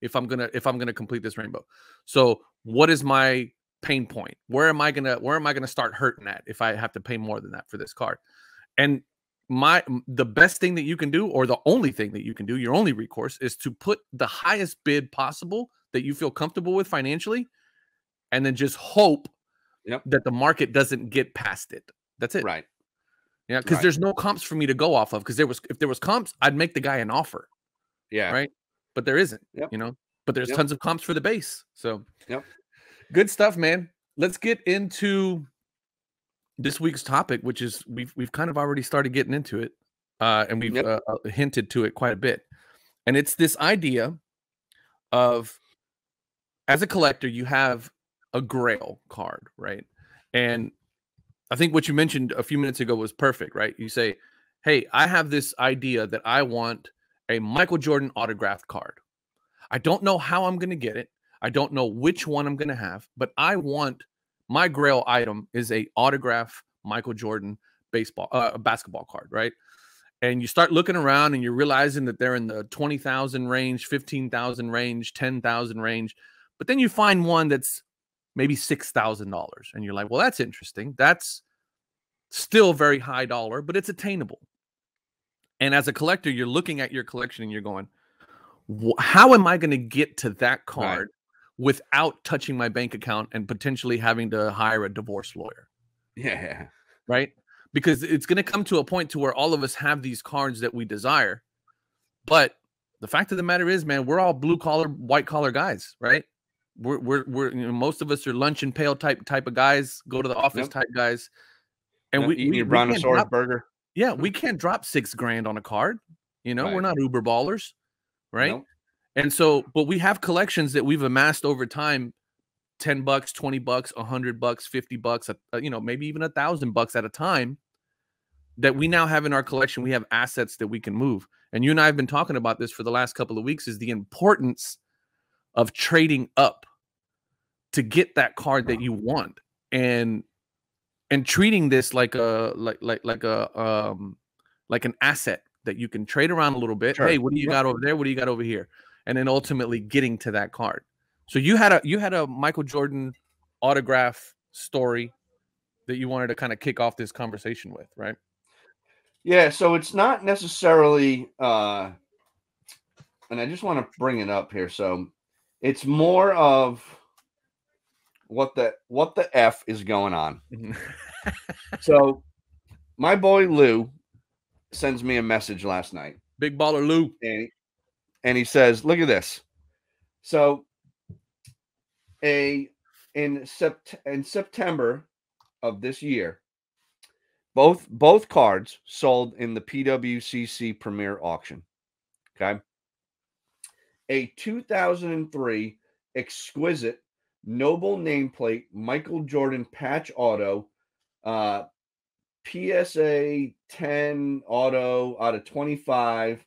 Speaker 1: if I'm gonna complete this rainbow. So what is my pain point? Where am I gonna start hurting at if I have to pay more than that for this card? And the best thing that you can do, or the only thing that you can do, your only recourse, is to put the highest bid possible that you feel comfortable with financially, and then just hope that the market doesn't get past it. That's it.
Speaker 2: Right.
Speaker 1: Yeah, because there's no comps for me to go off of. Because if there was comps, I'd make the guy an offer.
Speaker 2: Yeah.
Speaker 1: Right. But there isn't. You know. But there's tons of comps for the base. So good stuff, man. Let's get into this week's topic, which is we've kind of already started getting into it, and we've hinted to it quite a bit. And it's this idea of, as a collector, you have a Grail card, right? And I think what you mentioned a few minutes ago was perfect, right? You say, hey, I have this idea that I want a Michael Jordan autographed card. I don't know how I'm going to get it. I don't know which one I'm going to have, but I want my Grail item is a autograph Michael Jordan basketball card, right? And you start looking around and you're realizing that they're in the 20,000 range, 15,000 range, 10,000 range. But then you find one that's maybe $6,000. And you're like, well, that's interesting. That's still very high dollar, but it's attainable. And as a collector, you're looking at your collection and you're going, how am I going to get to that card without touching my bank account and potentially having to hire a divorce lawyer?
Speaker 2: Yeah.
Speaker 1: Right? Because it's going to come to a point to where all of us have these cards that we desire. But the fact of the matter is, man, we're all blue collar, white collar guys, right? We're you know, most of us are lunch and pail type of guys, go to the office type guys. And we
Speaker 2: eat your brontosaurus burger.
Speaker 1: Yeah, we can't drop $6,000 on a card. You know, we're not Uber ballers, right?
Speaker 2: Nope.
Speaker 1: And so, but we have collections that we've amassed over time, $10, $20, $100, $50, you know, maybe even $1,000 at a time, that we now have in our collection. We have assets that we can move. And you and I have been talking about this for the last couple of weeks, is the importance of trading up to get that card that you want, and treating this like an asset that you can trade around a little bit. Hey, what do you got over there? What do you got over here? And then ultimately getting to that card. So you had a Michael Jordan autograph story that you wanted to kind of kick off this conversation with, right?
Speaker 2: Yeah, so it's not necessarily and I just want to bring it up here. So it's more of what the F is going on. So my boy Lou sends me a message last night.
Speaker 1: Big baller Lou.
Speaker 2: And he says, look at this. So in September of this year, both cards sold in the PWCC Premier Auction. Okay. A 2003 exquisite noble nameplate Michael Jordan patch auto, PSA 10 auto out of 25,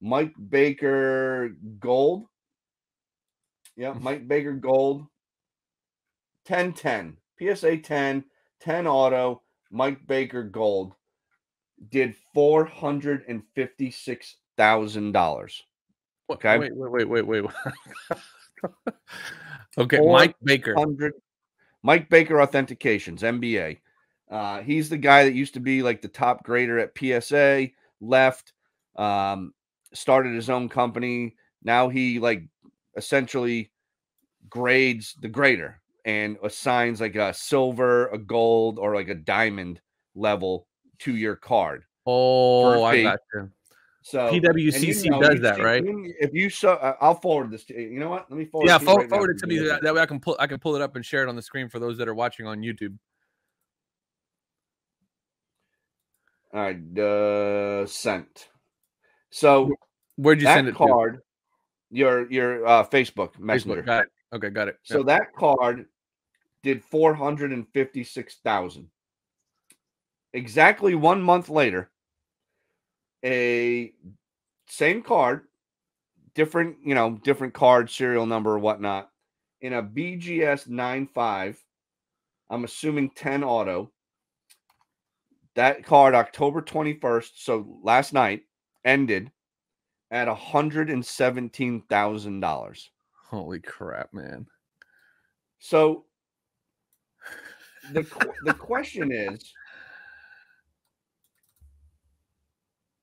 Speaker 2: Mike Baker gold. Yeah, Mike Baker gold. 10-10. PSA 10 auto, Mike Baker gold. Did $456,000. Okay.
Speaker 1: Wait. Okay,
Speaker 2: Mike Baker Authentications, MBA. He's the guy that used to be like the top grader at PSA, left, started his own company. Now he like essentially grades the grader and assigns like a silver, a gold, or like a diamond level to your card.
Speaker 1: Oh, I got you.
Speaker 2: So
Speaker 1: PWCC does that, right?
Speaker 2: If you saw, I'll forward this to you. You know what? Let me forward.
Speaker 1: Yeah, forward it to me. That way I can pull it up and share it on the screen for those that are watching on YouTube.
Speaker 2: All right, sent. So
Speaker 1: where'd you send it
Speaker 2: card?
Speaker 1: To?
Speaker 2: Your Facebook Messenger.
Speaker 1: Got it. Okay, got it.
Speaker 2: So that card did $456,000. Exactly 1 month later, a same card, different, different card, serial number or whatnot. In a BGS 95, I'm assuming 10 auto. That card, October 21st, so last night, ended at $117,000.
Speaker 1: Holy crap, man.
Speaker 2: So the question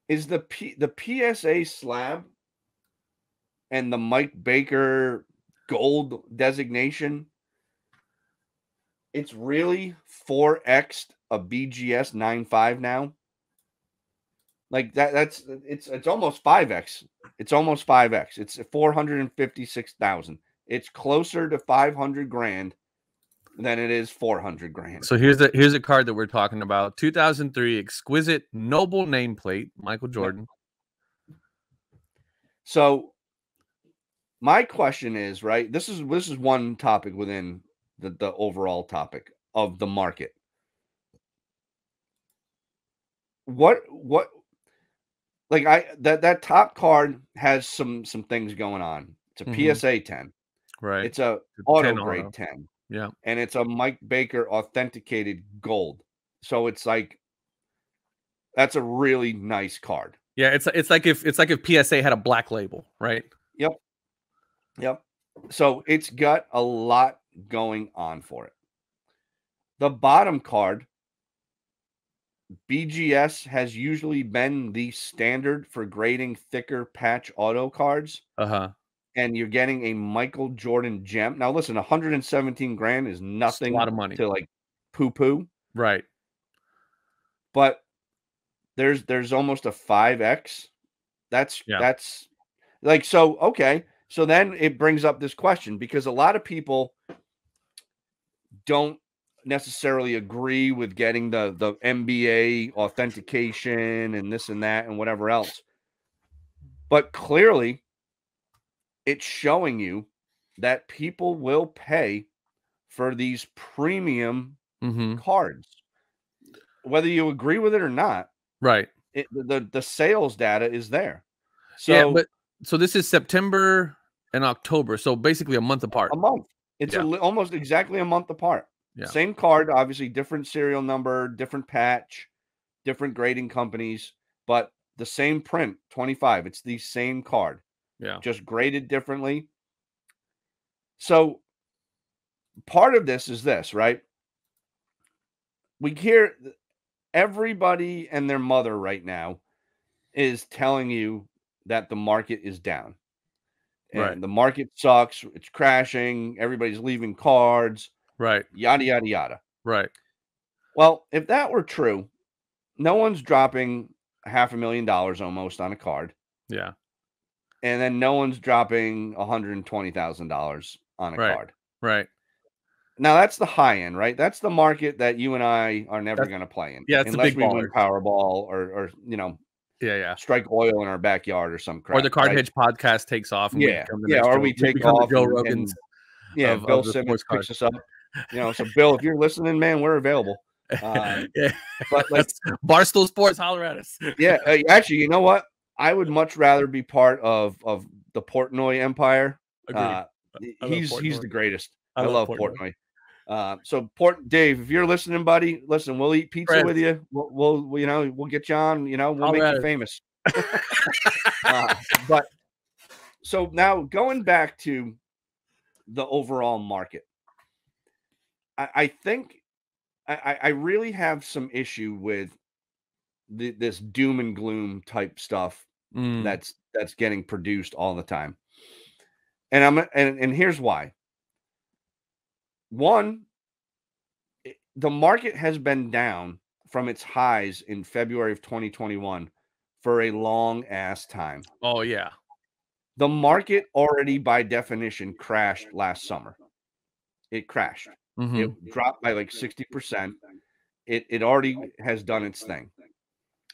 Speaker 2: is the PSA slab and the Mike Baker gold designation, it's really 4x a BGS 95 now. Like it's almost 5x. It's almost 5x. It's 456,000. It's closer to 500 grand than it is 400 grand.
Speaker 1: So here's a card that we're talking about. 2003 exquisite noble nameplate, Michael Jordan.
Speaker 2: So my question is, right? This is one topic within the overall topic of the market. What like that top card has some things going on. It's a PSA 10.
Speaker 1: Right.
Speaker 2: It's a auto grade 10.
Speaker 1: Yeah.
Speaker 2: And it's a Mike Baker authenticated gold. So it's like that's a really nice card.
Speaker 1: Yeah, it's like if PSA had a black label, right?
Speaker 2: Yep. So it's got a lot going on for it. The bottom card, BGS has usually been the standard for grading thicker patch auto cards. And you're getting a Michael Jordan gem. Now listen, 117 grand is nothing,
Speaker 1: a lot of money
Speaker 2: to like poo-poo.
Speaker 1: Right.
Speaker 2: But there's almost a 5x. That's like, so okay. So then it brings up this question, because a lot of people don't necessarily agree with getting the NBA authentication and this and that and whatever else. But clearly it's showing you that people will pay for these premium cards, whether you agree with it or not.
Speaker 1: Right.
Speaker 2: The sales data is there. So,
Speaker 1: yeah, but so this is September and October, so basically a month apart.
Speaker 2: A month. It's almost exactly a month apart. Yeah. Same card, obviously different serial number, different patch, different grading companies, but the same print, 25. It's the same card.
Speaker 1: Yeah.
Speaker 2: Just graded differently. So part of this is this, right? We hear everybody and their mother right now is telling you that the market is down. And the market sucks. It's crashing. Everybody's leaving cards.
Speaker 1: Right.
Speaker 2: Yada, yada, yada.
Speaker 1: Right.
Speaker 2: Well, if that were true, no one's dropping $500,000 almost on a card.
Speaker 1: Yeah.
Speaker 2: And then no one's dropping $120,000 on a card.
Speaker 1: Right.
Speaker 2: Now that's the high end, right? That's the market that you and I are never going to play in.
Speaker 1: Yeah, it's
Speaker 2: unless
Speaker 1: the big
Speaker 2: we win Powerball or strike oil in our backyard or some crap.
Speaker 1: Or the Card Hedge podcast takes off. And
Speaker 2: we take off.
Speaker 1: Joe Rogan's.
Speaker 2: Bill Simmons picks us up. So Bill, if you're listening, man, we're available.
Speaker 1: But like Barstool Sports, holler at us.
Speaker 2: Yeah, actually, you know what? I would much rather be part of the Portnoy empire. He's the greatest. I love Portnoy. So Dave, if you're listening, buddy, listen, we'll eat pizza with you. We'll get you on. We'll make you famous. But so now going back to the overall market, I think I really have some issue with this doom and gloom type stuff that's getting produced all the time, and here's why. One, the market has been down from its highs in February of 2021 for a long ass time.
Speaker 1: Oh yeah,
Speaker 2: the market already by definition crashed last summer. It crashed. It dropped by like 60%. It already has done its thing.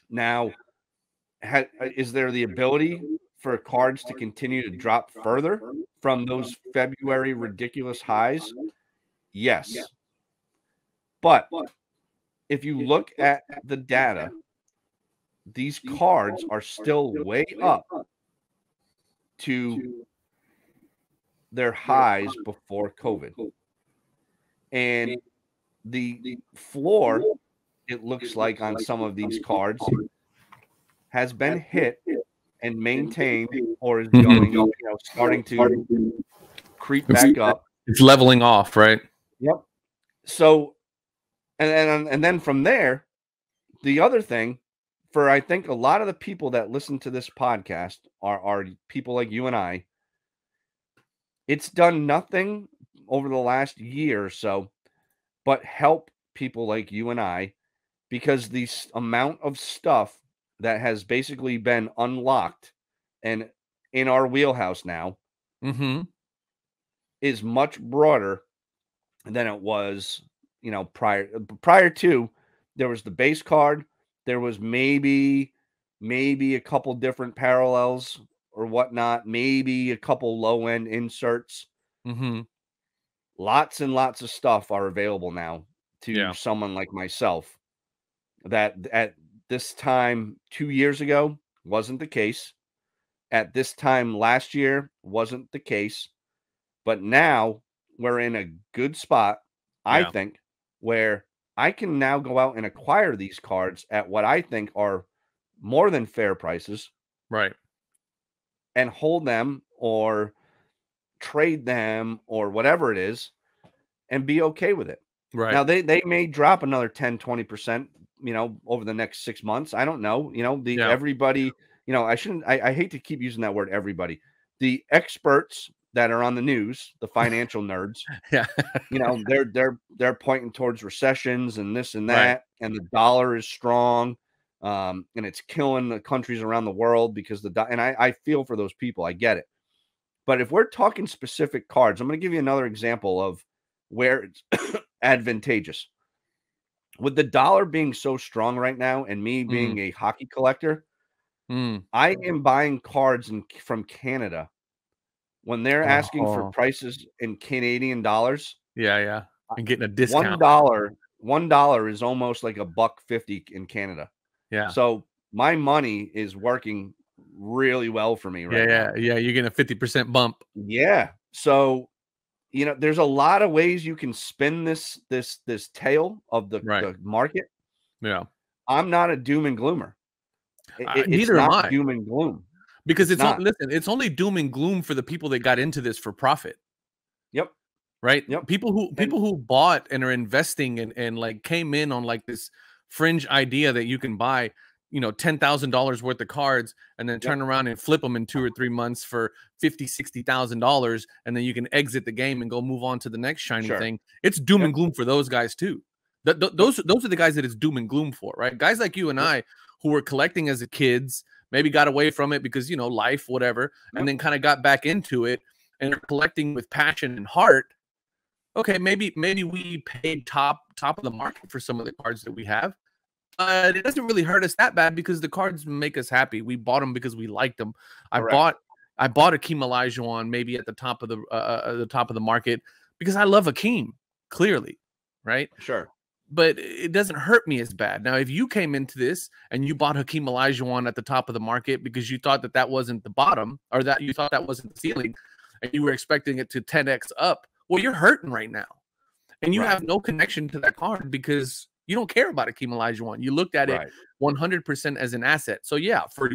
Speaker 2: Now, is there the ability for cards to continue to drop further from those February ridiculous highs? Yes. But if you look at the data, these cards are still way up to their highs before COVID. And the floor, it looks like on some of these cards, has been hit and maintained, or is going, starting to creep back up.
Speaker 1: It's leveling off, right?
Speaker 2: Yep. So, and then from there, the other thing, for I think a lot of the people that listen to this podcast are people like you and I. It's done nothing over the last year or so but help people like you and I, because the amount of stuff that has basically been unlocked and in our wheelhouse now is much broader than it was, prior to. There was the base card. There was maybe a couple different parallels or whatnot, maybe a couple low-end inserts. Lots and lots of stuff are available now to someone like myself that at this time 2 years ago wasn't the case. At this time last year wasn't the case. But now we're in a good spot, I think, where I can now go out and acquire these cards at what I think are more than fair prices.
Speaker 1: Right.
Speaker 2: And hold them or trade them or whatever it is and be okay with it.
Speaker 1: Right.
Speaker 2: Now they may drop another 10, 20%, over the next 6 months. I don't know. Everybody, I hate to keep using that word everybody. The experts that are on the news, the financial nerds, they're pointing towards recessions and this and that, and the dollar is strong, and it's killing the countries around the world because and I feel for those people. I get it. But if we're talking specific cards, I'm going to give you another example of where it's advantageous. With the dollar being so strong right now and me being a hockey collector, I am buying cards from Canada when they're asking for prices in Canadian dollars.
Speaker 1: Yeah. And getting a discount.
Speaker 2: $1 is almost like $1.50 in Canada.
Speaker 1: Yeah.
Speaker 2: So my money is working really well for me right now.
Speaker 1: Yeah. You're getting a 50% bump.
Speaker 2: Yeah. So, there's a lot of ways you can spin this tail of the market.
Speaker 1: Yeah.
Speaker 2: I'm not a doom and gloomer.
Speaker 1: Neither am I.
Speaker 2: Doom and gloom.
Speaker 1: Because it's only doom and gloom for the people that got into this for profit.
Speaker 2: Yep.
Speaker 1: Right. Yep. People who bought and are investing and like came in on like this fringe idea that you can buy, $10,000 worth of cards and then turn around and flip them in 2 or 3 months for $50,000-$60,000, and then you can exit the game and go move on to the next shiny thing. It's doom and gloom for those guys too. Those are the guys that it's doom and gloom for, right? Guys like you and I who were collecting as kids, maybe got away from it because life, whatever, and then kind of got back into it and are collecting with passion and heart. Okay, maybe we paid top of the market for some of the cards that we have. It doesn't really hurt us that bad because the cards make us happy. We bought them because we liked them. I bought Akeem Olajuwon maybe at the top of the market because I love Akeem, clearly, right?
Speaker 2: Sure.
Speaker 1: But it doesn't hurt me as bad. Now, if you came into this and you bought Akeem Olajuwon at the top of the market because you thought that wasn't the bottom, or that you thought that wasn't the ceiling, and you were expecting it to 10x up, well, you're hurting right now. And you have no connection to that card because you don't care about Akeem Olajuwon. You looked at it 100% as an asset. So yeah, for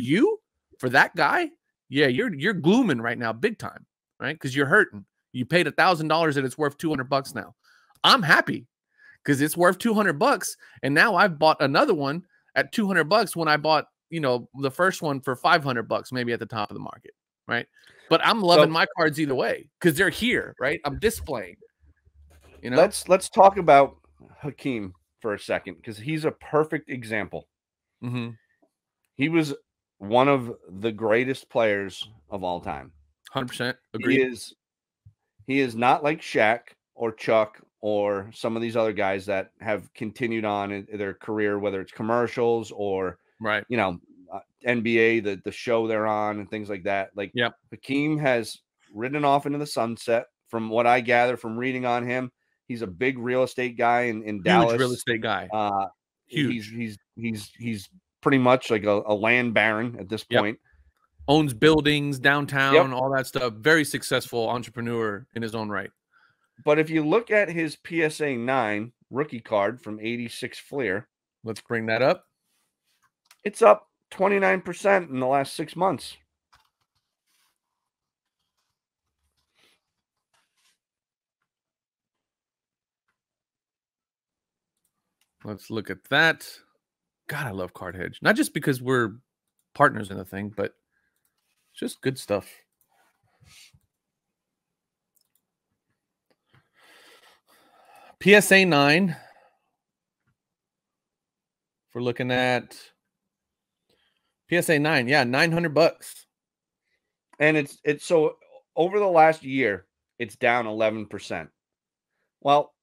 Speaker 1: that guy, yeah, you're glooming right now, big time, right? Because you're hurting. You paid $1,000 and it's worth $200 now. I'm happy because it's worth $200, and now I've bought another one at $200 when I bought the first one for $500, maybe at the top of the market, right? But I'm loving my cards either way because they're here, right? I'm displaying.
Speaker 2: Let's talk about Hakeem for a second because he's a perfect example. He was one of the greatest players of all time.
Speaker 1: 100% agree.
Speaker 2: He is not like Shaq or Chuck or some of these other guys that have continued on in their career, whether it's commercials or NBA, the show they're on and things like that. Like Hakeem has ridden off into the sunset. From what I gather from reading on him, he's a big real estate guy in Dallas.
Speaker 1: Huge real estate guy.
Speaker 2: Huge. He's pretty much like a land baron at this point.
Speaker 1: owns buildings downtown,
Speaker 2: Yep.
Speaker 1: all that stuff. Very successful entrepreneur in his own right.
Speaker 2: But if you look at his PSA 9 rookie card from 86 Fleer,
Speaker 1: Let's bring that up.
Speaker 2: it's up 29% in the last 6 months.
Speaker 1: Let's look at that. God, I love Card Hedge. Not just because we're partners in the thing, but it's just good stuff. PSA 9. If we're looking at PSA 9, yeah, $900.
Speaker 2: And it's so over the last year, it's down 11%. Well,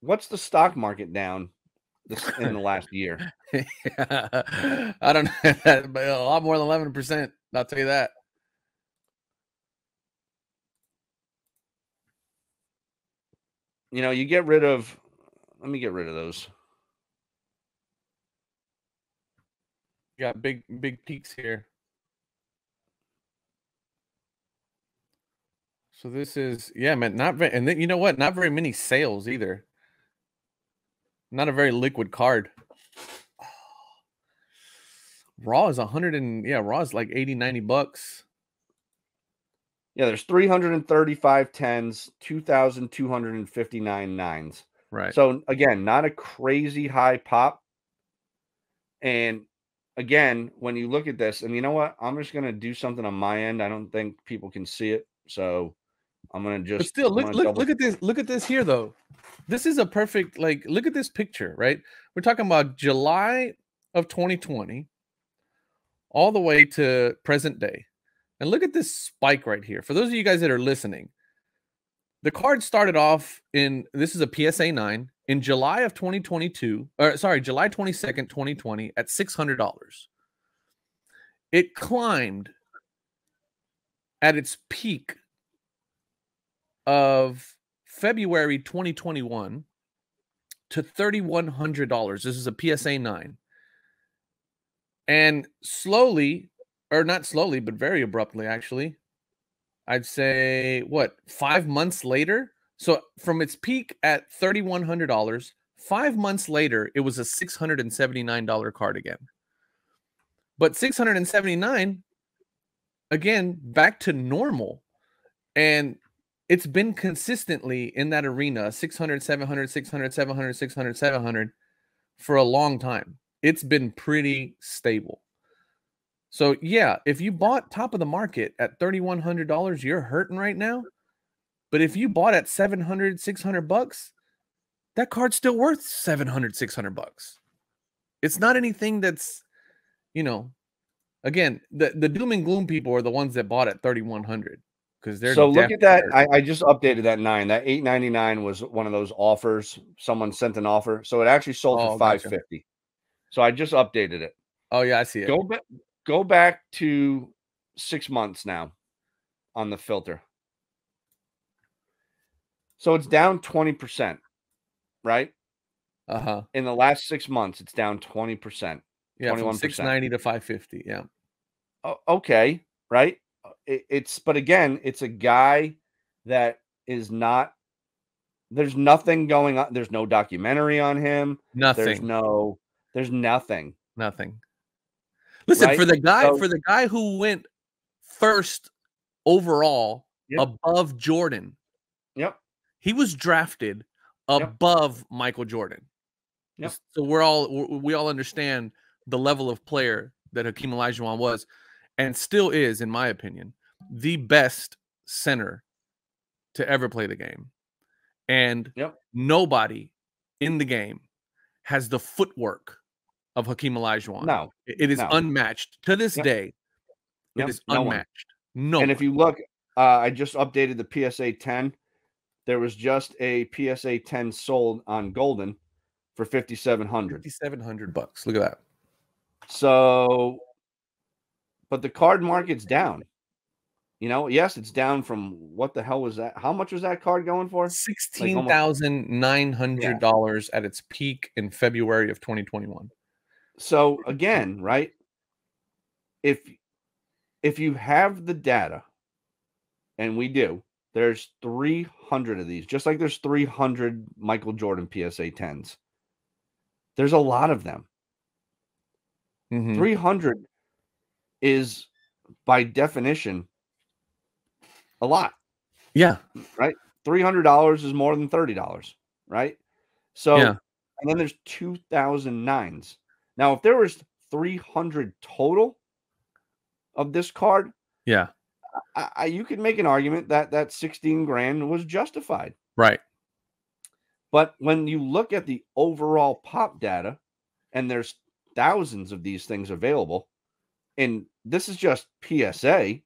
Speaker 2: what's the stock market down in the last year?
Speaker 1: Yeah, I don't know that, but a lot more than 11%. I'll tell you that.
Speaker 2: You know, you get rid of, let me get rid of those.
Speaker 1: You got big peaks here. So this is, yeah, man, not very, and then you know what? Not very many sales either. Not a very liquid card. Raw is 100 and yeah, Raw is like 80, $90.
Speaker 2: Yeah, there's 335 10s, 2,259 9s.
Speaker 1: Right.
Speaker 2: So again, not a crazy high pop. And again, when you look at this, and you know what? I'm just going to do something on my end. I don't think people can see it. So I'm going to just,
Speaker 1: but still look at this. Look at this here though. This is a perfect, like, look at this picture, right? We're talking about July of 2020 all the way to present day. And look at this spike right here. For those of you guys that are listening, the card started off in, this is a PSA 9 in July of 2022, or sorry, July 22nd, 2020 at $600. It climbed at its peak of February 2021 to $3,100. This is a PSA 9. And slowly, or not slowly, but very abruptly, actually, I'd say, what, 5 months later? So from its peak at $3,100, 5 months later, it was a $679 card again. But $679, again, back to normal. And it's been consistently in that arena, 600, 700, 600, 700, 600, 700 for a long time. It's been pretty stable. So yeah, if you bought top of the market at $3,100, you're hurting right now. But if you bought at 700, 600 bucks, that card's still worth 700, 600 bucks. It's not anything that's, you know, again, the doom and gloom people are the ones that bought at 3,100 because they're
Speaker 2: so look at that.
Speaker 1: hurting.
Speaker 2: I just updated that 9. That 899 was one of those offers. Someone sent an offer. So it actually sold for $550. Gotcha. So I just updated it.
Speaker 1: Oh yeah, I see it.
Speaker 2: Go back to 6 months now on the filter. So it's down 20%, right?
Speaker 1: Uh-huh.
Speaker 2: In the last 6 months, it's down 20%.
Speaker 1: Yeah, 21%. From 690 to 550. Yeah.
Speaker 2: Oh, okay, right? But again, it's a guy that is not, there's nothing going on. There's no documentary on him.
Speaker 1: Nothing.
Speaker 2: There's nothing.
Speaker 1: Nothing. Listen,
Speaker 2: right?
Speaker 1: for the guy who went first overall above Jordan.
Speaker 2: Yep.
Speaker 1: He was drafted above Michael Jordan.
Speaker 2: Yep.
Speaker 1: So we all understand the level of player that Hakeem Olajuwon was and still is, in my opinion, the best center to ever play the game. And nobody in the game has the footwork of Hakeem Olajuwon.
Speaker 2: No.
Speaker 1: It is unmatched. To this day, it is unmatched. No.
Speaker 2: And if you look, I just updated the PSA 10. There was just a PSA 10 sold on Golden for $5,700.
Speaker 1: $5,700. Look at that.
Speaker 2: So, but the card market's down. You know, yes, it's down from what the hell was that? How much was that card going for?
Speaker 1: $16,900 at its peak in February of 2021.
Speaker 2: So again, right? If if you have the data, and we do, there's 300 of these, just like there's 300 Michael Jordan PSA 10s. There's a lot of them. 300 is, by definition, a lot.
Speaker 1: Yeah.
Speaker 2: Right? $300 is more than $30, right? So,
Speaker 1: Yeah.
Speaker 2: and then there's 2009s. Now, if there was 300 total of this card,
Speaker 1: Yeah.
Speaker 2: You could make an argument that 16 grand was justified.
Speaker 1: Right.
Speaker 2: But when you look at the overall pop data, and there's thousands of these things available, and this is just PSA,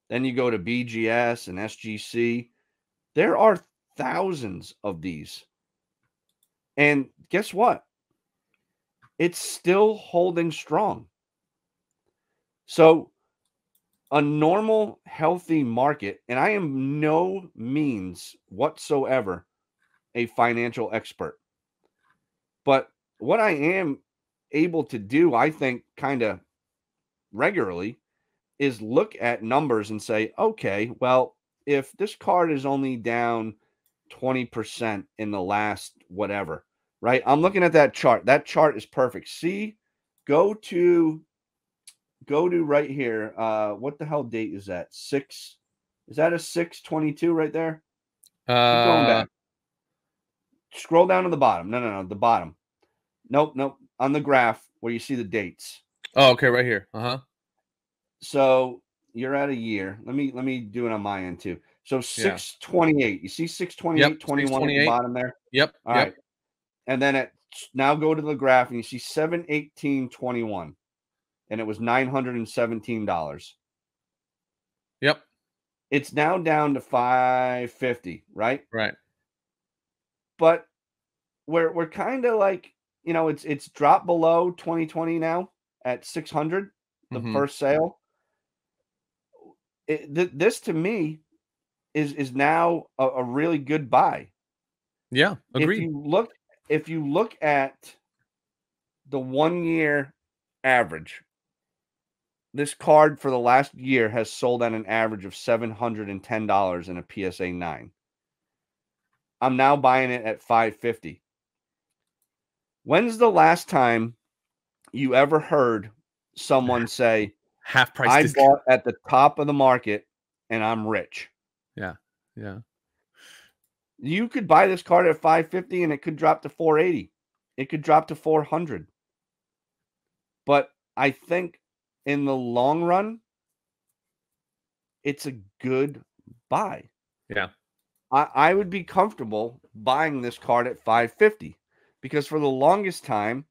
Speaker 2: then you go to BGS and SGC, there are thousands of these. And guess what? It's still holding strong. So a normal, healthy market, and I am no means whatsoever a financial expert, but what I am able to do, I think, kind of regularly, is look at numbers and say, okay, well, if this card is only down 20% in the last whatever, right? I'm looking at that chart. That chart is perfect. See, go to right here. What the hell date is that? Is that a 6/22 right there? Keep going back. Scroll down to the bottom. No, the bottom. Nope. On the graph where you see the dates.
Speaker 1: Oh, okay, right here.
Speaker 2: So you're at a year. Let me do it on my end too. So 6/28. You see 6/28/21 at the bottom there?
Speaker 1: Yep.
Speaker 2: All right. And then now go to the graph and you see 7/18/21. And it was $917.
Speaker 1: Yep.
Speaker 2: It's now down to $550, right?
Speaker 1: Right.
Speaker 2: But we're kind of like, it's dropped below 2020 now at 600, the first sale. This to me is now a really good buy.
Speaker 1: Yeah, agreed.
Speaker 2: If you look at the 1 year average, this card for the last year has sold at an average of $710 in a PSA 9. I'm now buying it at $550. When's the last time you ever heard someone say,
Speaker 1: half price
Speaker 2: I
Speaker 1: discount.
Speaker 2: bought at the top of the market and I'm rich?
Speaker 1: Yeah.
Speaker 2: You could buy this card at $550 and it could drop to $480. It could drop to $400. But I think in the long run, it's a good buy.
Speaker 1: Yeah.
Speaker 2: I would be comfortable buying this card at $550 because for the longest time,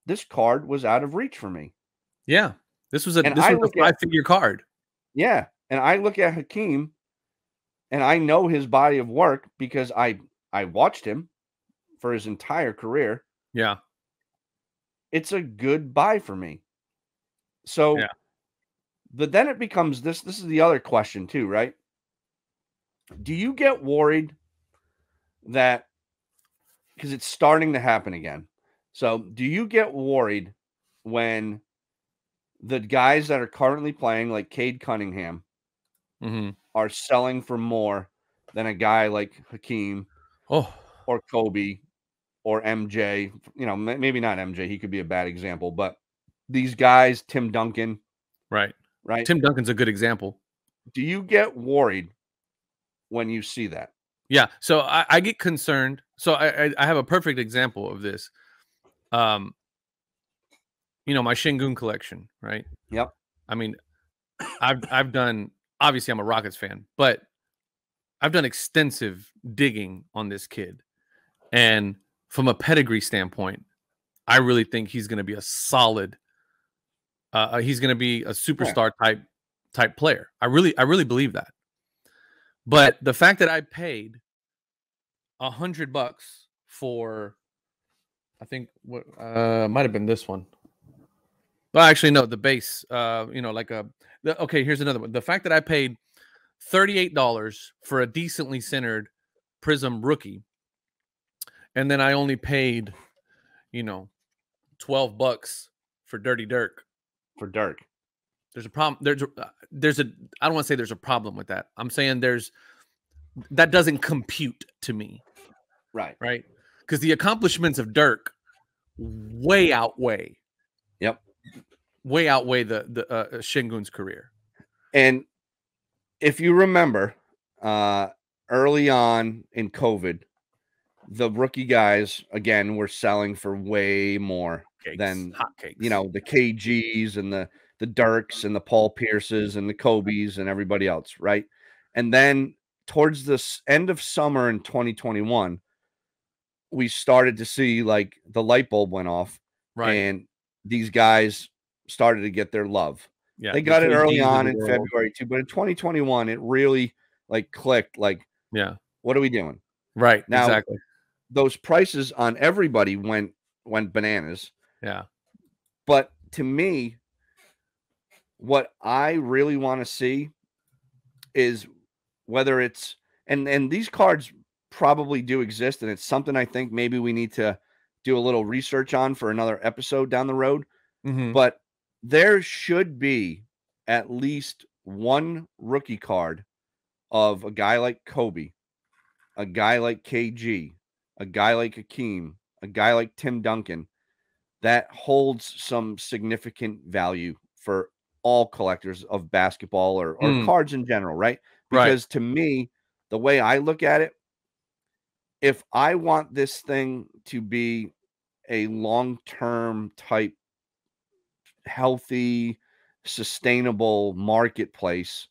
Speaker 2: this card was out of reach for me.
Speaker 1: Yeah. This was a 5-figure card.
Speaker 2: Yeah. And I look at Hakeem and I know his body of work because I watched him for his entire career.
Speaker 1: Yeah.
Speaker 2: It's a good buy for me. So, but then it becomes this is the other question too, right? Do you get worried that, because it's starting to happen again. So do you get worried when the guys that are currently playing, like Cade Cunningham, are selling for more than a guy like Hakeem or Kobe or MJ? Maybe not MJ. He could be a bad example, but these guys, Tim Duncan.
Speaker 1: Right.
Speaker 2: Right.
Speaker 1: Tim Duncan's a good example.
Speaker 2: Do you get worried when you see that?
Speaker 1: Yeah. So I get concerned. So I have a perfect example of this. My Şengün collection, right?
Speaker 2: Yep.
Speaker 1: I mean, I've done, obviously I'm a Rockets fan, but I've done extensive digging on this kid. And from a pedigree standpoint, I really think he's going to be a solid, he's going to be a superstar type player. I really believe that. But the fact that I paid $100 for, I think what might have been this one. Well, actually, no, the base. Okay, here's another one. The fact that I paid $38 for a decently centered Prism rookie, and then I only paid, $12 for Dirty Dirk.
Speaker 2: For Dirk.
Speaker 1: There's a problem. I don't want to say there's a problem with that. I'm saying that doesn't compute to me.
Speaker 2: Right.
Speaker 1: Right. Because the accomplishments of Dirk way outweigh.
Speaker 2: Yep.
Speaker 1: Way outweigh the Şengün's career.
Speaker 2: And if you remember, early on in COVID, the rookie guys again were selling for way more than
Speaker 1: hotcakes.
Speaker 2: You know, the KGs and the Dirks and the Paul Pierces and the Kobes and everybody else, right? And then towards the end of summer in 2021, we started to see like the light bulb went off,
Speaker 1: right?
Speaker 2: And these guys started to get their love.
Speaker 1: Yeah,
Speaker 2: they got it early on in February too, but in 2021, it really like clicked. Like,
Speaker 1: yeah,
Speaker 2: what are we doing?
Speaker 1: Right.
Speaker 2: Now,
Speaker 1: exactly.
Speaker 2: Those prices on everybody went bananas.
Speaker 1: Yeah.
Speaker 2: But to me, what I really want to see is whether it's and these cards probably do exist, and it's something I think maybe we need to do a little research on for another episode down the road.
Speaker 1: Mm-hmm.
Speaker 2: But there should be at least one rookie card of a guy like Kobe, a guy like KG, a guy like Hakeem, a guy like Tim Duncan that holds some significant value for all collectors of basketball or cards in general, right? Because to me, the way I look at it, if I want this thing to be a long-term type, healthy, sustainable marketplace,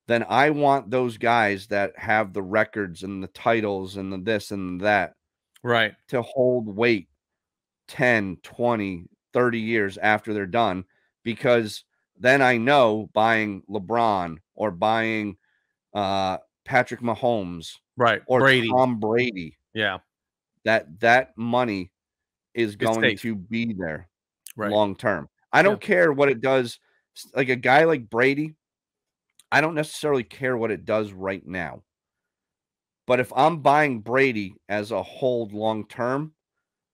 Speaker 2: then I want those guys that have the records and the titles and the this and that,
Speaker 1: right,
Speaker 2: to hold weight 10, 20, 30 years after they're done, because then I know buying LeBron or buying Patrick Mahomes,
Speaker 1: right,
Speaker 2: or
Speaker 1: Brady.
Speaker 2: Tom Brady,
Speaker 1: yeah,
Speaker 2: that money is going to be there long term. I don't care what it does. Like a guy like Brady, I don't necessarily care what it does right now. But if I'm buying Brady as a hold long term,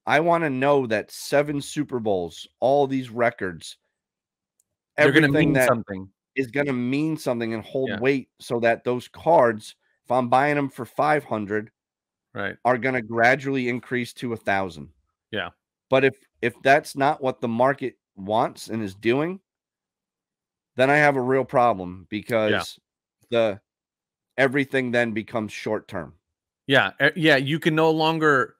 Speaker 2: I want to know that 7 Super Bowls, all these records, everything that is going to mean something and hold weight, so that those cards, if I'm buying them for 500, are going to gradually increase to 1,000.
Speaker 1: Yeah.
Speaker 2: But if that's not what the market wants and is doing, then I have a real problem, because everything then becomes short term.
Speaker 1: Yeah. Yeah. You can no longer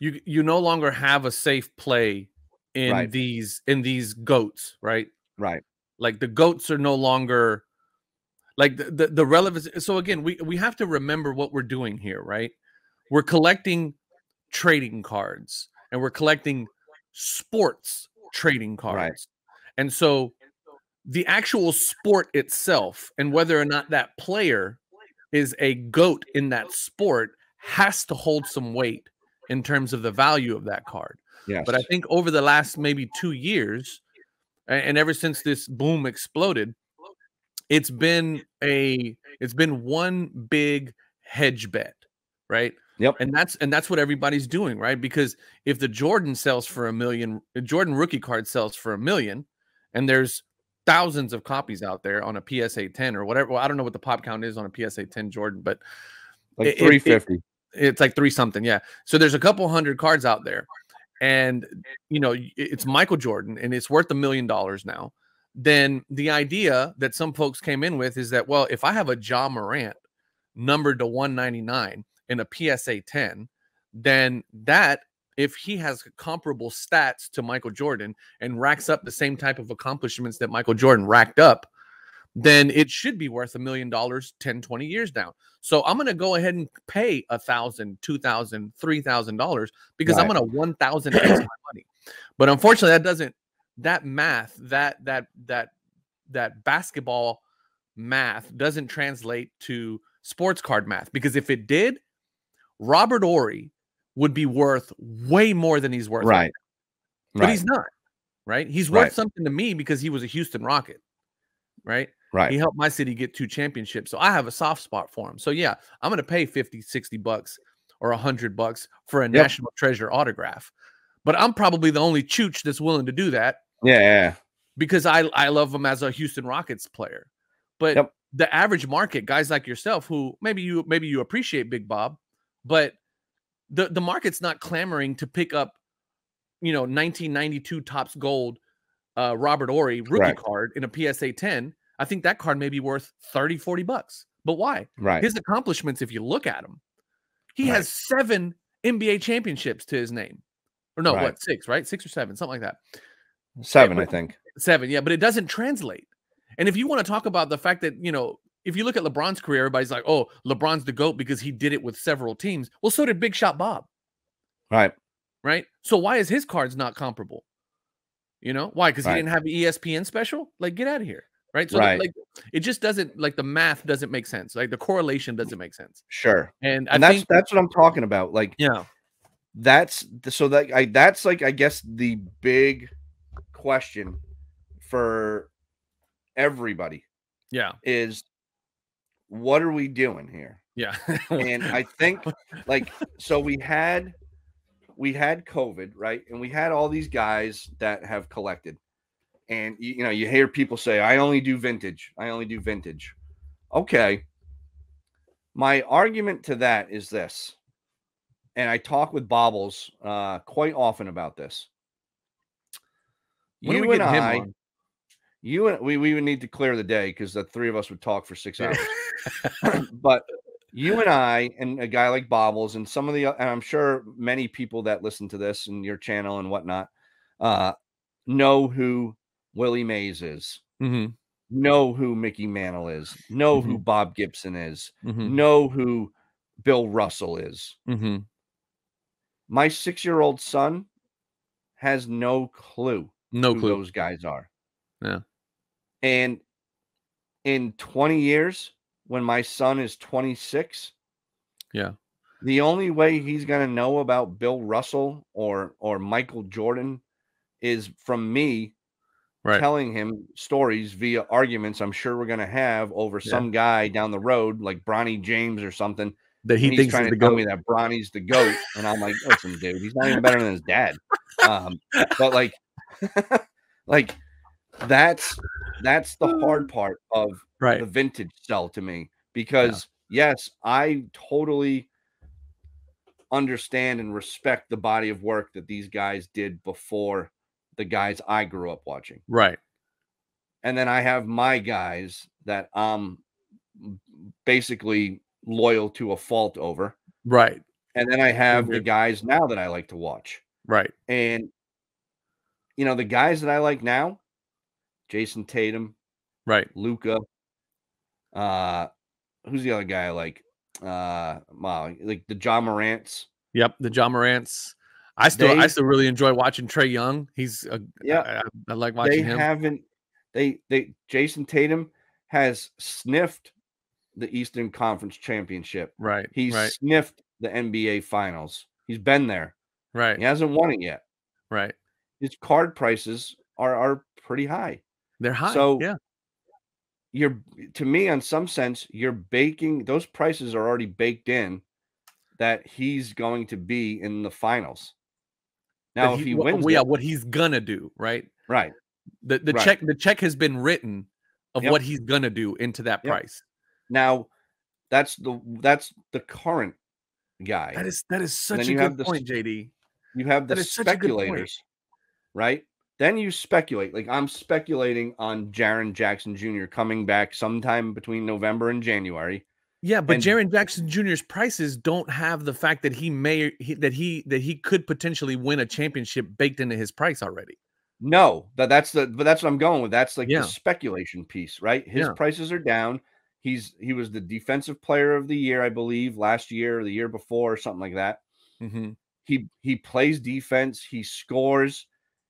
Speaker 1: you no longer have a safe play in these goats, right?
Speaker 2: Right.
Speaker 1: Like the goats are no longer like the relevance. So again, we have to remember what we're doing here, right? We're collecting trading cards, and we're collecting sports trading cards.
Speaker 2: Right.
Speaker 1: And so the actual sport itself, and whether or not that player is a GOAT in that sport, has to hold some weight in terms of the value of that card.
Speaker 2: Yes.
Speaker 1: But I think over the last maybe 2 years, and ever since this boom exploded, it's been one big hedge bet, right?
Speaker 2: Yep.
Speaker 1: And that's what everybody's doing, right? Because if the Jordan sells for $1 million, the Jordan rookie card sells for $1 million, and there's thousands of copies out there on a PSA 10 or whatever. Well, I don't know what the pop count is on a PSA 10 Jordan, but
Speaker 2: like 350.
Speaker 1: It's like 3 something, yeah. So there's a couple hundred cards out there, and it's Michael Jordan, and it's worth $1 million now. Then the idea that some folks came in with is that, well, if I have a Ja Morant numbered to 199 in a PSA 10, then that, if he has comparable stats to Michael Jordan and racks up the same type of accomplishments that Michael Jordan racked up, then it should be worth $1 million 10, 20 years down. So I'm going to go ahead and pay $1,000, $2,000, $3,000 because I'm going to 1,000 X my money. But unfortunately, that math, that basketball math doesn't translate to sports card math, because if it did, Robert Horry would be worth way more than he's worth.
Speaker 2: Right.
Speaker 1: But he's not, right? He's worth something to me because he was a Houston Rocket, right?
Speaker 2: Right.
Speaker 1: He helped my city get 2 championships. So I have a soft spot for him. So yeah, I'm going to pay $50, $60 or $100 for a National Treasure autograph. But I'm probably the only chooch that's willing to do that.
Speaker 2: Yeah.
Speaker 1: because I love him as a Houston Rockets player. But the average market, guys like yourself, who maybe you appreciate Big Bob, but the market's not clamoring to pick up, 1992 Topps Gold Robert Horry rookie card in a PSA 10. I think that card may be worth $30-$40. But why?
Speaker 2: Right.
Speaker 1: His accomplishments, if you look at him, he has 7 NBA championships to his name. Or no, what, 6, right? 6 or 7, something like that.
Speaker 2: 7, I think.
Speaker 1: 7, yeah, but it doesn't translate. And if you want to talk about the fact that, if you look at LeBron's career, everybody's like, oh, LeBron's the GOAT because he did it with several teams. Well, so did Big Shot Bob.
Speaker 2: Right.
Speaker 1: Right? So why is his cards not comparable? Why? Because he didn't have the ESPN special? Like, get out of here. Right. So it just doesn't, like, the math doesn't make sense. Like, the correlation doesn't make sense.
Speaker 2: Sure.
Speaker 1: And
Speaker 2: that's what I'm talking about. Like, that's I guess the big question for everybody.
Speaker 1: Yeah.
Speaker 2: Is what are we doing here?
Speaker 1: Yeah.
Speaker 2: And I think, like, so we had COVID, right? And we had all these guys that have collected. And, you hear people say, I only do vintage. Okay. My argument to that is this, and I talk with Bobbles quite often about this. We would need to clear the day because the three of us would talk for 6 hours. But you and I and a guy like Bobbles and and I'm sure many people that listen to this and your channel and whatnot know who Willie Mays is, know who Mickey Mantle is, know who Bob Gibson is, know who Bill Russell is. My 6-year-old son has no clue who those guys are.
Speaker 1: Yeah.
Speaker 2: And in 20 years, when my son is 26, the only way he's going to know about Bill Russell or Michael Jordan is from me telling him stories via arguments I'm sure we're going to have over some guy down the road, like Bronny James or something,
Speaker 1: that he's
Speaker 2: trying to tell me that Bronny's the GOAT. And I'm like, listen, dude, he's not even better than his dad. But like, like that's the hard part of the vintage sell to me, because yes, I totally understand and respect the body of work that these guys did before the guys I grew up watching.
Speaker 1: Right.
Speaker 2: And then I have my guys that I'm basically loyal to a fault over.
Speaker 1: Right.
Speaker 2: And then I have the guys now that I like to watch.
Speaker 1: Right.
Speaker 2: And, the guys that I like now, Jason Tatum.
Speaker 1: Right.
Speaker 2: Luka. Who's the other guy I like? Like the Ja Morants.
Speaker 1: Yep. The Ja Morants. I still really enjoy watching Trae Young. He's I like watching him.
Speaker 2: Jason Tatum has sniffed the Eastern Conference Championship.
Speaker 1: Right.
Speaker 2: He's sniffed the NBA Finals. He's been there.
Speaker 1: Right.
Speaker 2: He hasn't won it yet.
Speaker 1: Right.
Speaker 2: His card prices are pretty high.
Speaker 1: They're high.
Speaker 2: So to me, in some sense, you're baking, those prices are already baked in that he's going to be in the finals. Now, if he wins,
Speaker 1: what he's gonna do, right?
Speaker 2: Right.
Speaker 1: The check has been written of what he's gonna do into that price.
Speaker 2: Now, that's the current guy.
Speaker 1: That is such a good point, JD.
Speaker 2: You have the speculators, right? Then you speculate. Like, I'm speculating on Jaren Jackson Jr. coming back sometime between November and January.
Speaker 1: Yeah, but Jaren Jackson Jr.'s prices don't have the fact that he could potentially win a championship baked into his price already.
Speaker 2: No, that's what I'm going with. That's like the speculation piece, right? His prices are down. He was the defensive player of the year, I believe, last year or the year before, or something like that. He plays defense. He scores.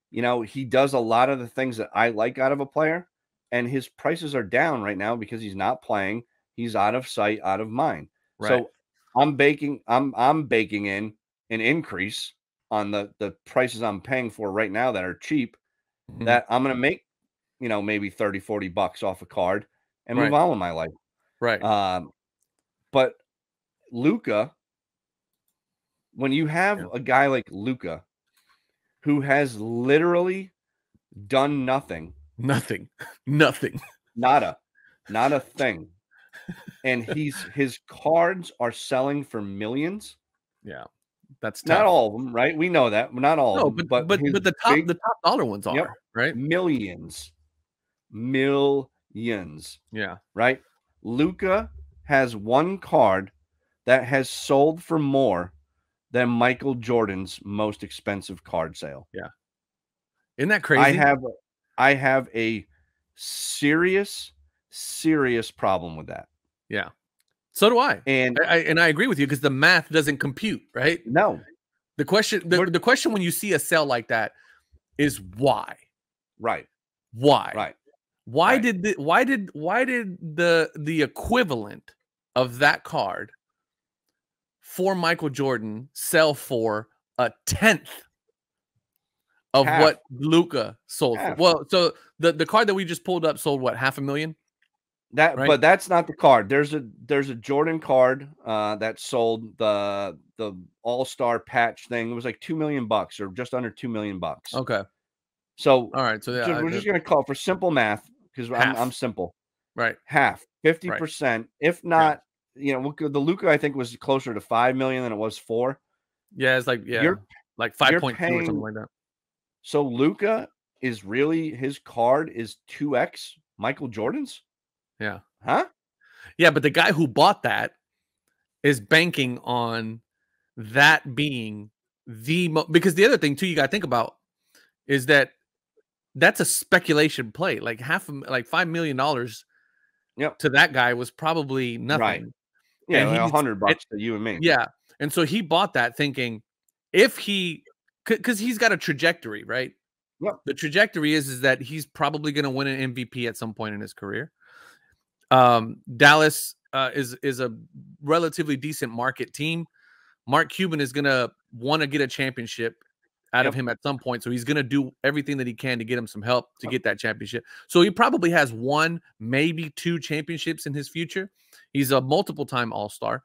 Speaker 2: He does a lot of the things that I like out of a player, and his prices are down right now because he's not playing. He's out of sight, out of mind. Right. So I'm baking in an increase on the prices I'm paying for right now that are cheap, that I'm going to make, maybe $30-$40 off a card and move on with my life.
Speaker 1: Right.
Speaker 2: But Luka, when you have a guy like Luka who has literally done nothing
Speaker 1: Nothing. Nothing.
Speaker 2: Not a thing. And his cards are selling for millions.
Speaker 1: Yeah. That's
Speaker 2: Not
Speaker 1: tough.
Speaker 2: all of them, right? We know that. Not all
Speaker 1: No,
Speaker 2: of them,
Speaker 1: but
Speaker 2: his
Speaker 1: the
Speaker 2: big,
Speaker 1: top dollar ones are,
Speaker 2: yep,
Speaker 1: right?
Speaker 2: millions,
Speaker 1: Yeah.
Speaker 2: right? Luca has one card that has sold for more than Michael Jordan's most expensive card sale.
Speaker 1: Yeah. Isn't that crazy?
Speaker 2: I have a serious problem with that.
Speaker 1: Yeah. So do I.
Speaker 2: And
Speaker 1: I agree with you because the math doesn't compute, right?
Speaker 2: no.
Speaker 1: The question when you see a sale like that is why?
Speaker 2: Right.
Speaker 1: Why?
Speaker 2: Right.
Speaker 1: Why
Speaker 2: Right.
Speaker 1: did the equivalent of that card for Michael Jordan sell for a tenth of
Speaker 2: Half.
Speaker 1: what Luka sold
Speaker 2: Half.
Speaker 1: for? Well, so the card that we just pulled up sold what, $500,000?
Speaker 2: That,
Speaker 1: right?
Speaker 2: But that's not the card. There's a Jordan card that sold the All-Star patch thing. It was like $2 million or just under $2 million.
Speaker 1: Okay.
Speaker 2: So
Speaker 1: all right. So yeah,
Speaker 2: we're just gonna call for simple math because I'm simple.
Speaker 1: Right.
Speaker 2: Half, 50%, if not, the Luka I think was closer to 5 million than it was 4.
Speaker 1: Yeah, it's like like 5.2 or something like that.
Speaker 2: So Luka is really, his card is 2x Michael Jordan's.
Speaker 1: Yeah.
Speaker 2: Huh?
Speaker 1: Yeah, but the guy who bought that is banking on that being because the other thing too you got to think about is that that's a speculation play. Like $5 million to that guy was probably nothing.
Speaker 2: Right. Yeah,
Speaker 1: and
Speaker 2: $100 to you and me.
Speaker 1: Yeah. And so he bought that thinking if because he's got a trajectory, right?
Speaker 2: Yep.
Speaker 1: The trajectory is that he's probably going to win an MVP at some point in his career. Dallas is a relatively decent market team. Mark Cuban is going to want to get a championship out of him at some point. So he's going to do everything that he can to get him some help to get that championship. So he probably has 1, maybe 2 championships in his future. He's a multiple time All-Star.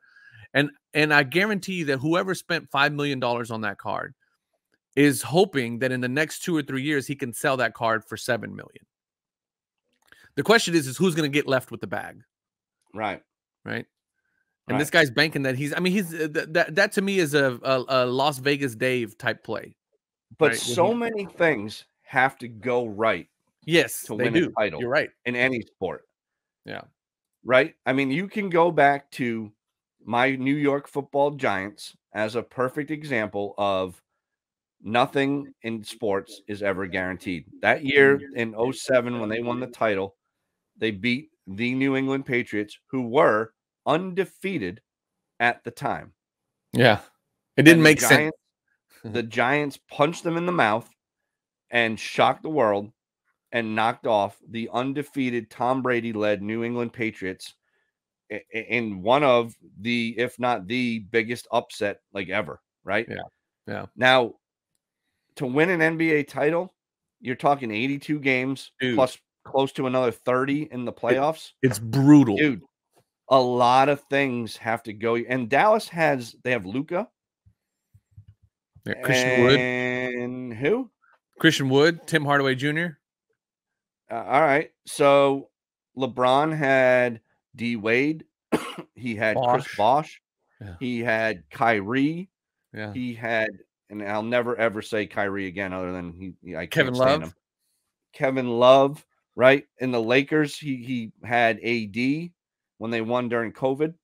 Speaker 1: And I guarantee you that whoever spent $5 million on that card is hoping that in the next 2 or 3 years, he can sell that card for $7 million. The question is who's going to get left with the bag?
Speaker 2: Right.
Speaker 1: Right. And this guy's banking that he's that to me is a Las Vegas Dave type play.
Speaker 2: But so many things have to go right.
Speaker 1: Yes,
Speaker 2: to win a title.
Speaker 1: You're right.
Speaker 2: In any sport.
Speaker 1: Yeah.
Speaker 2: Right. I mean, you can go back to my New York Football Giants as a perfect example of nothing in sports is ever guaranteed. That year in 2007, when they won the title, they beat the New England Patriots, who were undefeated at the time.
Speaker 1: Yeah. It didn't make sense.
Speaker 2: The Giants punched them in the mouth and shocked the world and knocked off the undefeated Tom Brady-led New England Patriots in one of the, if not the biggest upset like ever, right?
Speaker 1: Yeah. Yeah.
Speaker 2: Now, to win an NBA title, you're talking 82 games plus close to another 30 in the playoffs.
Speaker 1: It's brutal.
Speaker 2: Dude, a lot of things have to go. And Dallas they have Luka.
Speaker 1: Yeah, Christian Wood.
Speaker 2: And who?
Speaker 1: Christian Wood, Tim Hardaway Jr.
Speaker 2: All right. So LeBron had D Wade. He had Chris Bosh.
Speaker 1: Yeah.
Speaker 2: He had Kyrie.
Speaker 1: Yeah.
Speaker 2: He had, and I'll never ever say Kyrie again, other than I
Speaker 1: Kevin
Speaker 2: can't stand
Speaker 1: Love.
Speaker 2: him. Kevin Love, right? In the Lakers, he had AD when they won during COVID,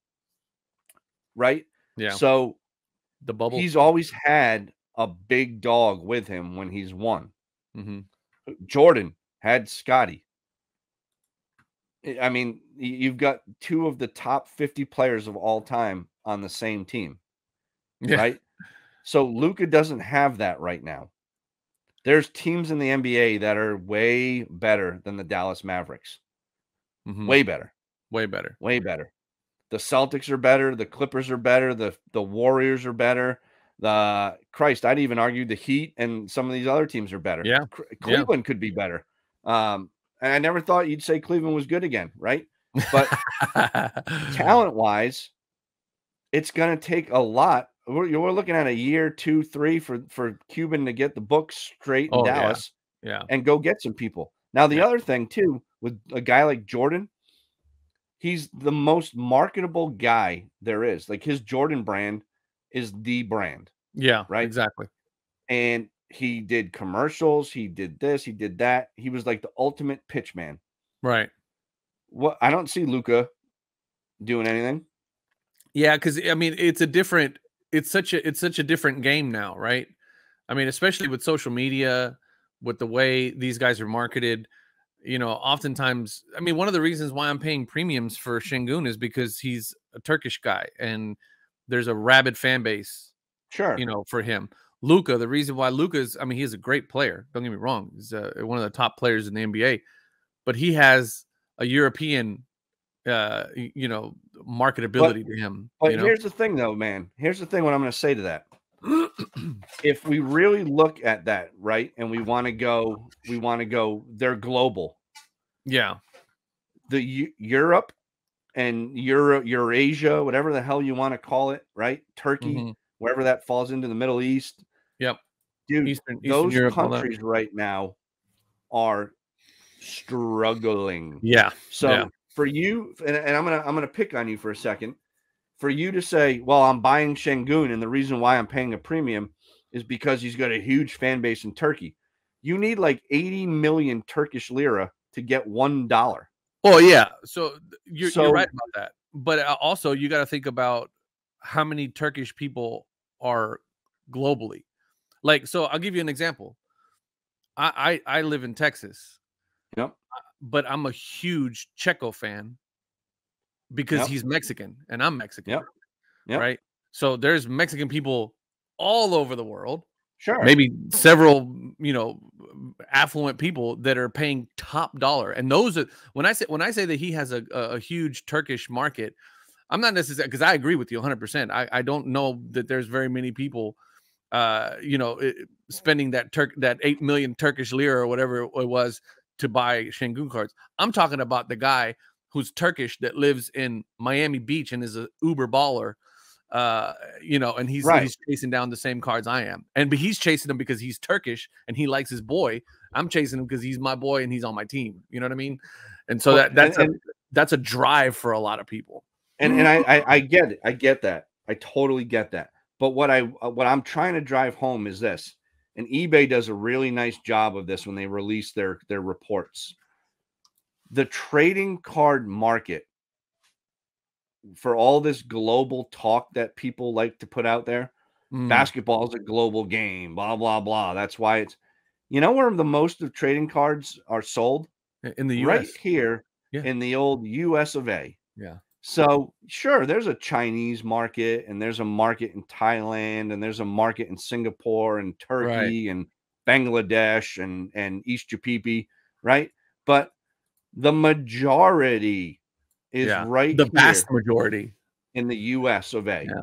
Speaker 2: right?
Speaker 1: Yeah.
Speaker 2: So
Speaker 1: the bubble.
Speaker 2: He's always had a big dog with him when he's won.
Speaker 1: Mm-hmm.
Speaker 2: Jordan had Scotty. I mean, you've got 2 of the top 50 players of all time on the same team, right? So Luka doesn't have that right now. There's teams in the NBA that are way better than the Dallas Mavericks.
Speaker 1: Mm-hmm.
Speaker 2: Way better.
Speaker 1: Way better.
Speaker 2: Way better. The Celtics are better. The Clippers are better. The Warriors are better. I'd even argue the Heat and some of these other teams are better.
Speaker 1: Yeah.
Speaker 2: Cleveland could be better. And I never thought you'd say Cleveland was good again, right? But talent-wise, it's going to take a lot. We're looking at a year, 2, 3 for Cuban to get the books straight in Dallas
Speaker 1: and
Speaker 2: go get some people. Now, the other thing too, with a guy like Jordan, he's the most marketable guy there is. Like his Jordan brand is the brand,
Speaker 1: Yeah,
Speaker 2: right?
Speaker 1: exactly.
Speaker 2: And he did commercials, he did this, he did that. He was like the ultimate pitch man.
Speaker 1: Right.
Speaker 2: What I don't see Luka doing anything.
Speaker 1: Yeah, because I mean, it's such a different game now, right? I mean, especially with social media, with the way these guys are marketed. Oftentimes, I mean, one of the reasons why I'm paying premiums for Şengün is because he's a Turkish guy and there's a rabid fan base,
Speaker 2: Sure.
Speaker 1: for him. Luka, the reason why Luka's, I mean, he's a great player. Don't get me wrong. He's one of the top players in the NBA, but he has a European, marketability to him.
Speaker 2: But here's the thing, though, man. Here's the thing. What I'm going to say to that. If we really look at that, right, and we want to go, they're global.
Speaker 1: Yeah.
Speaker 2: The Europe and Eurasia, whatever the hell you want to call it, right? Turkey, wherever that falls into the Middle East.
Speaker 1: Yep.
Speaker 2: Dude,
Speaker 1: Eastern
Speaker 2: those
Speaker 1: Europe,
Speaker 2: countries right now are struggling.
Speaker 1: Yeah.
Speaker 2: So for you, and I'm gonna pick on you for a second. For you to say, well, I'm buying Şengün, and the reason why I'm paying a premium is because he's got a huge fan base in Turkey. You need like 80 million Turkish lira to get $1.
Speaker 1: Oh, yeah. So you're right about that. But also, you got to think about how many Turkish people are globally. Like, so I'll give you an example. I live in Texas.
Speaker 2: Yep.
Speaker 1: But I'm a huge Checo fan because he's Mexican and I'm Mexican.
Speaker 2: Yep.
Speaker 1: Right. So there's Mexican people all over the world.
Speaker 2: Sure.
Speaker 1: Maybe several, affluent people that are paying top dollar. And those are when I say that he has a huge Turkish market, I'm not necessarily, because I agree with you 100%. I don't know that there's very many people spending that 8 million Turkish lira or whatever it was to buy Şengün cards. I'm talking about the guy who's Turkish that lives in Miami Beach and is a uber baller, and he's chasing down the same cards I am. But he's chasing them because he's Turkish and he likes his boy. I'm chasing him because he's my boy and he's on my team. You know what I mean? And so that's a drive for a lot of people.
Speaker 2: And I get it. I get that. I totally get that. But what I'm trying to drive home is this, and eBay does a really nice job of this when they release their reports. The trading card market, for all this global talk that people like to put out there, basketball is a global game, blah, blah, blah. That's why it's, where the most of trading cards are sold?
Speaker 1: In the US.
Speaker 2: Right here in the old US of A.
Speaker 1: Yeah.
Speaker 2: So sure, there's a Chinese market and there's a market in Thailand and there's a market in Singapore and Turkey and Bangladesh and East Japipi, right? But the majority is
Speaker 1: the vast majority
Speaker 2: in the US of A.
Speaker 1: Yeah.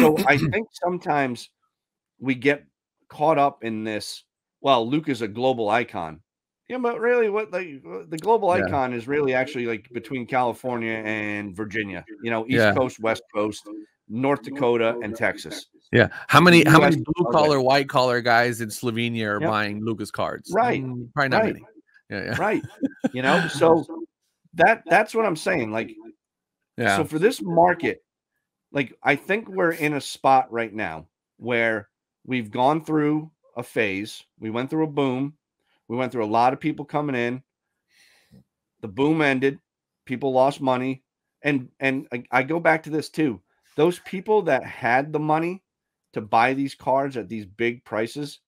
Speaker 2: So I think sometimes we get caught up in this. Well, Luke is a global icon. Yeah, but really, what the global icon is really actually like between California and Virginia. East Coast, West Coast, North Dakota, and Texas.
Speaker 1: Yeah. How many blue collar, white collar guys in Slovenia are buying Lucas cards?
Speaker 2: Right.
Speaker 1: Probably not many. Yeah.
Speaker 2: Right. So that's what I'm saying. Like, so for this market, like I think we're in a spot right now where we've gone through a phase. We went through a boom. We went through a lot of people coming in. The boom ended. People lost money. And I go back to this too. Those people that had the money to buy these cards at these big prices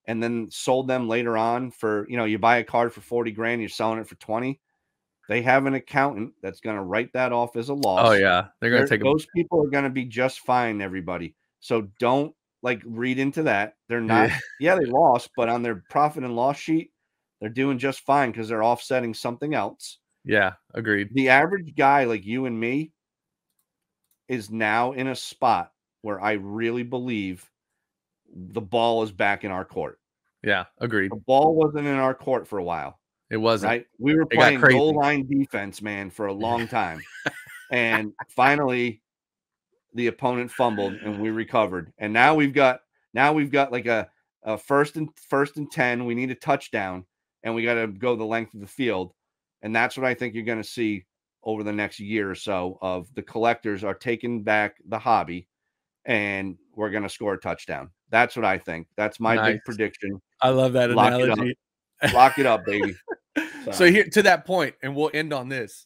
Speaker 2: and then sold them later on for, you buy a card for 40 grand, you're selling it for 20. They have an accountant that's going to write that off as a loss.
Speaker 1: Oh yeah. They're going to take
Speaker 2: those people are going to be just fine, everybody. So don't read into that. They're not, they lost, but on their profit and loss sheet, they're doing just fine because they're offsetting something else.
Speaker 1: Yeah, agreed.
Speaker 2: The average guy like you and me is now in a spot where I really believe the ball is back in our court.
Speaker 1: Yeah, agreed.
Speaker 2: The ball wasn't in our court for a while.
Speaker 1: It wasn't.
Speaker 2: Right? We were playing goal line defense, man, for a long time. And finally the opponent fumbled and we recovered. And now we've got like a first and 10. We need a touchdown. and we got to go the length of the field. And that's what I think you're going to see over the next year or so of the collectors are taking back the hobby, and we're going to score a touchdown. That's what I think. That's my big prediction.
Speaker 1: I love that analogy.
Speaker 2: Lock it up, baby.
Speaker 1: So here, to that point, and we'll end on this.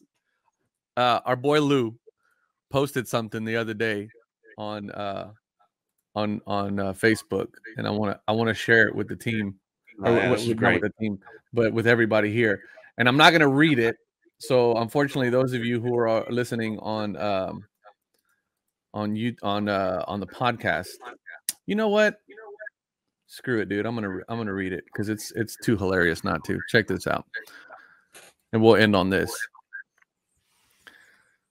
Speaker 1: Our boy Lou posted something the other day on Facebook, and I want to share it with the team, with the team, but with everybody here. And I'm not going to read it. So unfortunately, those of you who are listening on the podcast, you know what? Screw it, dude. I'm gonna read it because it's too hilarious not to. Check this out, and we'll end on this.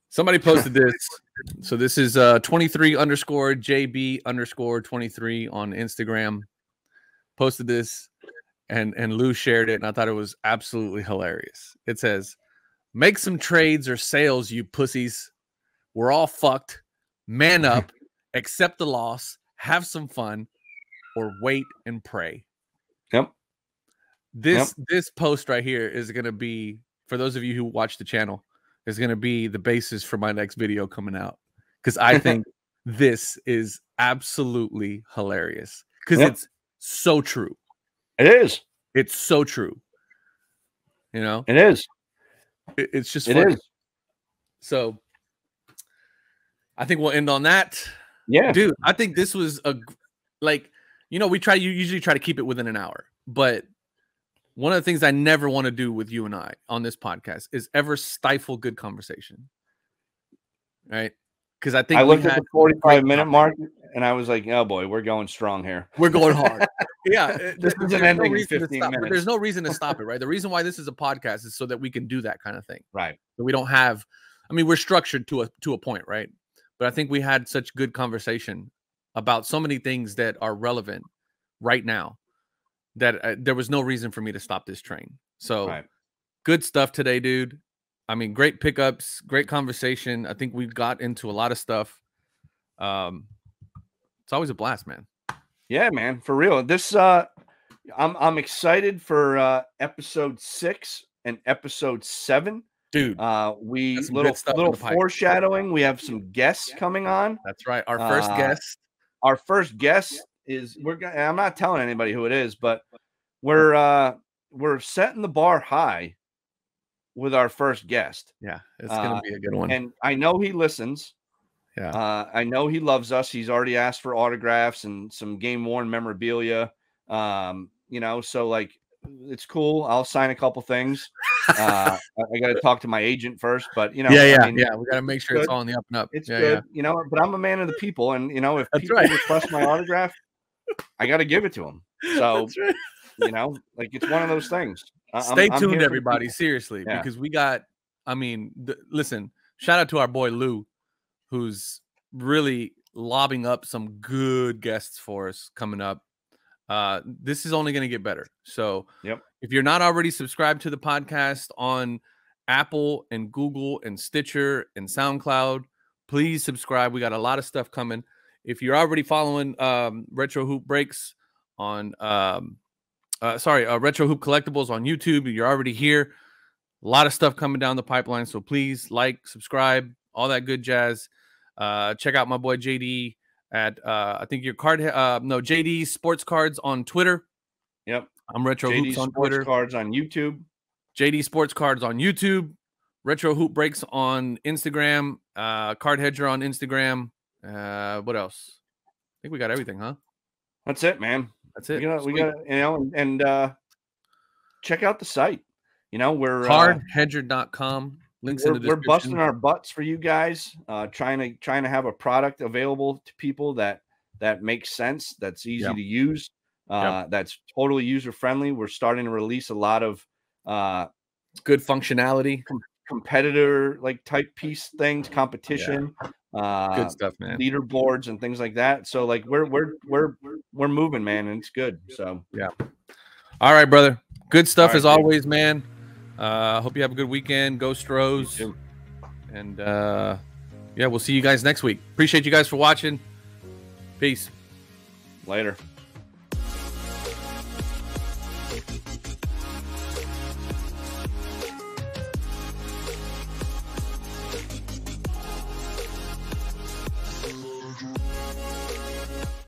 Speaker 1: Somebody posted this. So this is 23_JB_23 on Instagram. Posted this, and Lou shared it, and I thought it was absolutely hilarious. It says, "Make some trades or sales, you pussies. We're all fucked. Man up, accept the loss, have some fun, or wait and pray."
Speaker 2: Yep.
Speaker 1: This post right here is going to be, for those of you who watch the channel, is going to be the basis for my next video coming out, because I think this is absolutely hilarious, because it's so true.
Speaker 2: It is.
Speaker 1: It's so true. You know?
Speaker 2: It is.
Speaker 1: It's just funny. It is. So I think we'll end on that.
Speaker 2: Yeah.
Speaker 1: Dude, I think this was we usually try to keep it within an hour, but one of the things I never want to do with you and I on this podcast is ever stifle good conversation. Right? Because I think
Speaker 2: I looked at the 45-minute mark and I was like, oh boy, we're going strong here.
Speaker 1: We're going hard. Yeah.
Speaker 2: This isn't ending in 15 minutes.
Speaker 1: There's no reason to stop it, right? The reason why this is a podcast is so that we can do that kind of thing.
Speaker 2: Right.
Speaker 1: So we don't have, we're structured to a point, right? But I think we had such good conversation about so many things that are relevant right now that there was no reason for me to stop this train. So good stuff today, dude. Great pickups, great conversation. I think we got into a lot of stuff. It's always a blast, man.
Speaker 2: Yeah, man, for real. This I'm excited for episode 6 and episode 7.
Speaker 1: Dude,
Speaker 2: we little foreshadowing. We have some guests coming on.
Speaker 1: That's right. Our first guest.
Speaker 2: Our first guest is I'm not telling anybody who it is, but we're setting the bar high with our first guest.
Speaker 1: Yeah, it's gonna be a good one.
Speaker 2: And I know he listens.
Speaker 1: Yeah.
Speaker 2: I know he loves us. He's already asked for autographs and some game worn memorabilia. So like it's cool. I'll sign a couple things. I got to talk to my agent first, but we got
Speaker 1: to make sure it's all on the up and up.
Speaker 2: It's good, but I'm a man of the people, and if people request my autograph, I got to give it to them. So, it's one of those things.
Speaker 1: Stay tuned, everybody. Seriously, because we got. Listen. Shout out to our boy Lou, who's really lobbing up some good guests for us coming up. This is only going to get better. So if you're not already subscribed to the podcast on Apple and Google and Stitcher and SoundCloud, please subscribe. We got a lot of stuff coming. If you're already following Retro Hoop Breaks on Retro Hoop Collectibles on YouTube, you're already here. A lot of stuff coming down the pipeline. So please like, subscribe, all that good jazz. Check out my boy JD at I think your JD Sports Cards on Twitter.
Speaker 2: Yep.
Speaker 1: I'm Retro
Speaker 2: JD
Speaker 1: Hoops on
Speaker 2: Sports
Speaker 1: Twitter.
Speaker 2: Cards on YouTube.
Speaker 1: JD Sports Cards on YouTube. Retro Hoop Breaks on Instagram. Card Hedger on Instagram. What else? I think we got everything, huh?
Speaker 2: That's it, man.
Speaker 1: That's it.
Speaker 2: We got and check out the site. We're
Speaker 1: cardhedger.com. Links in the description.
Speaker 2: We're busting our butts for you guys, trying to have a product available to people that makes sense, that's easy to use, that's totally user friendly. We're starting to release a lot of
Speaker 1: good functionality,
Speaker 2: competitor type piece things, competition,
Speaker 1: good stuff, man.
Speaker 2: Leaderboards and things like that. So we're moving, man, and it's good. So
Speaker 1: all right, brother. Good stuff as always, man. Hope you have a good weekend. Go Stros. And we'll see you guys next week. Appreciate you guys for watching. Peace.
Speaker 2: Later.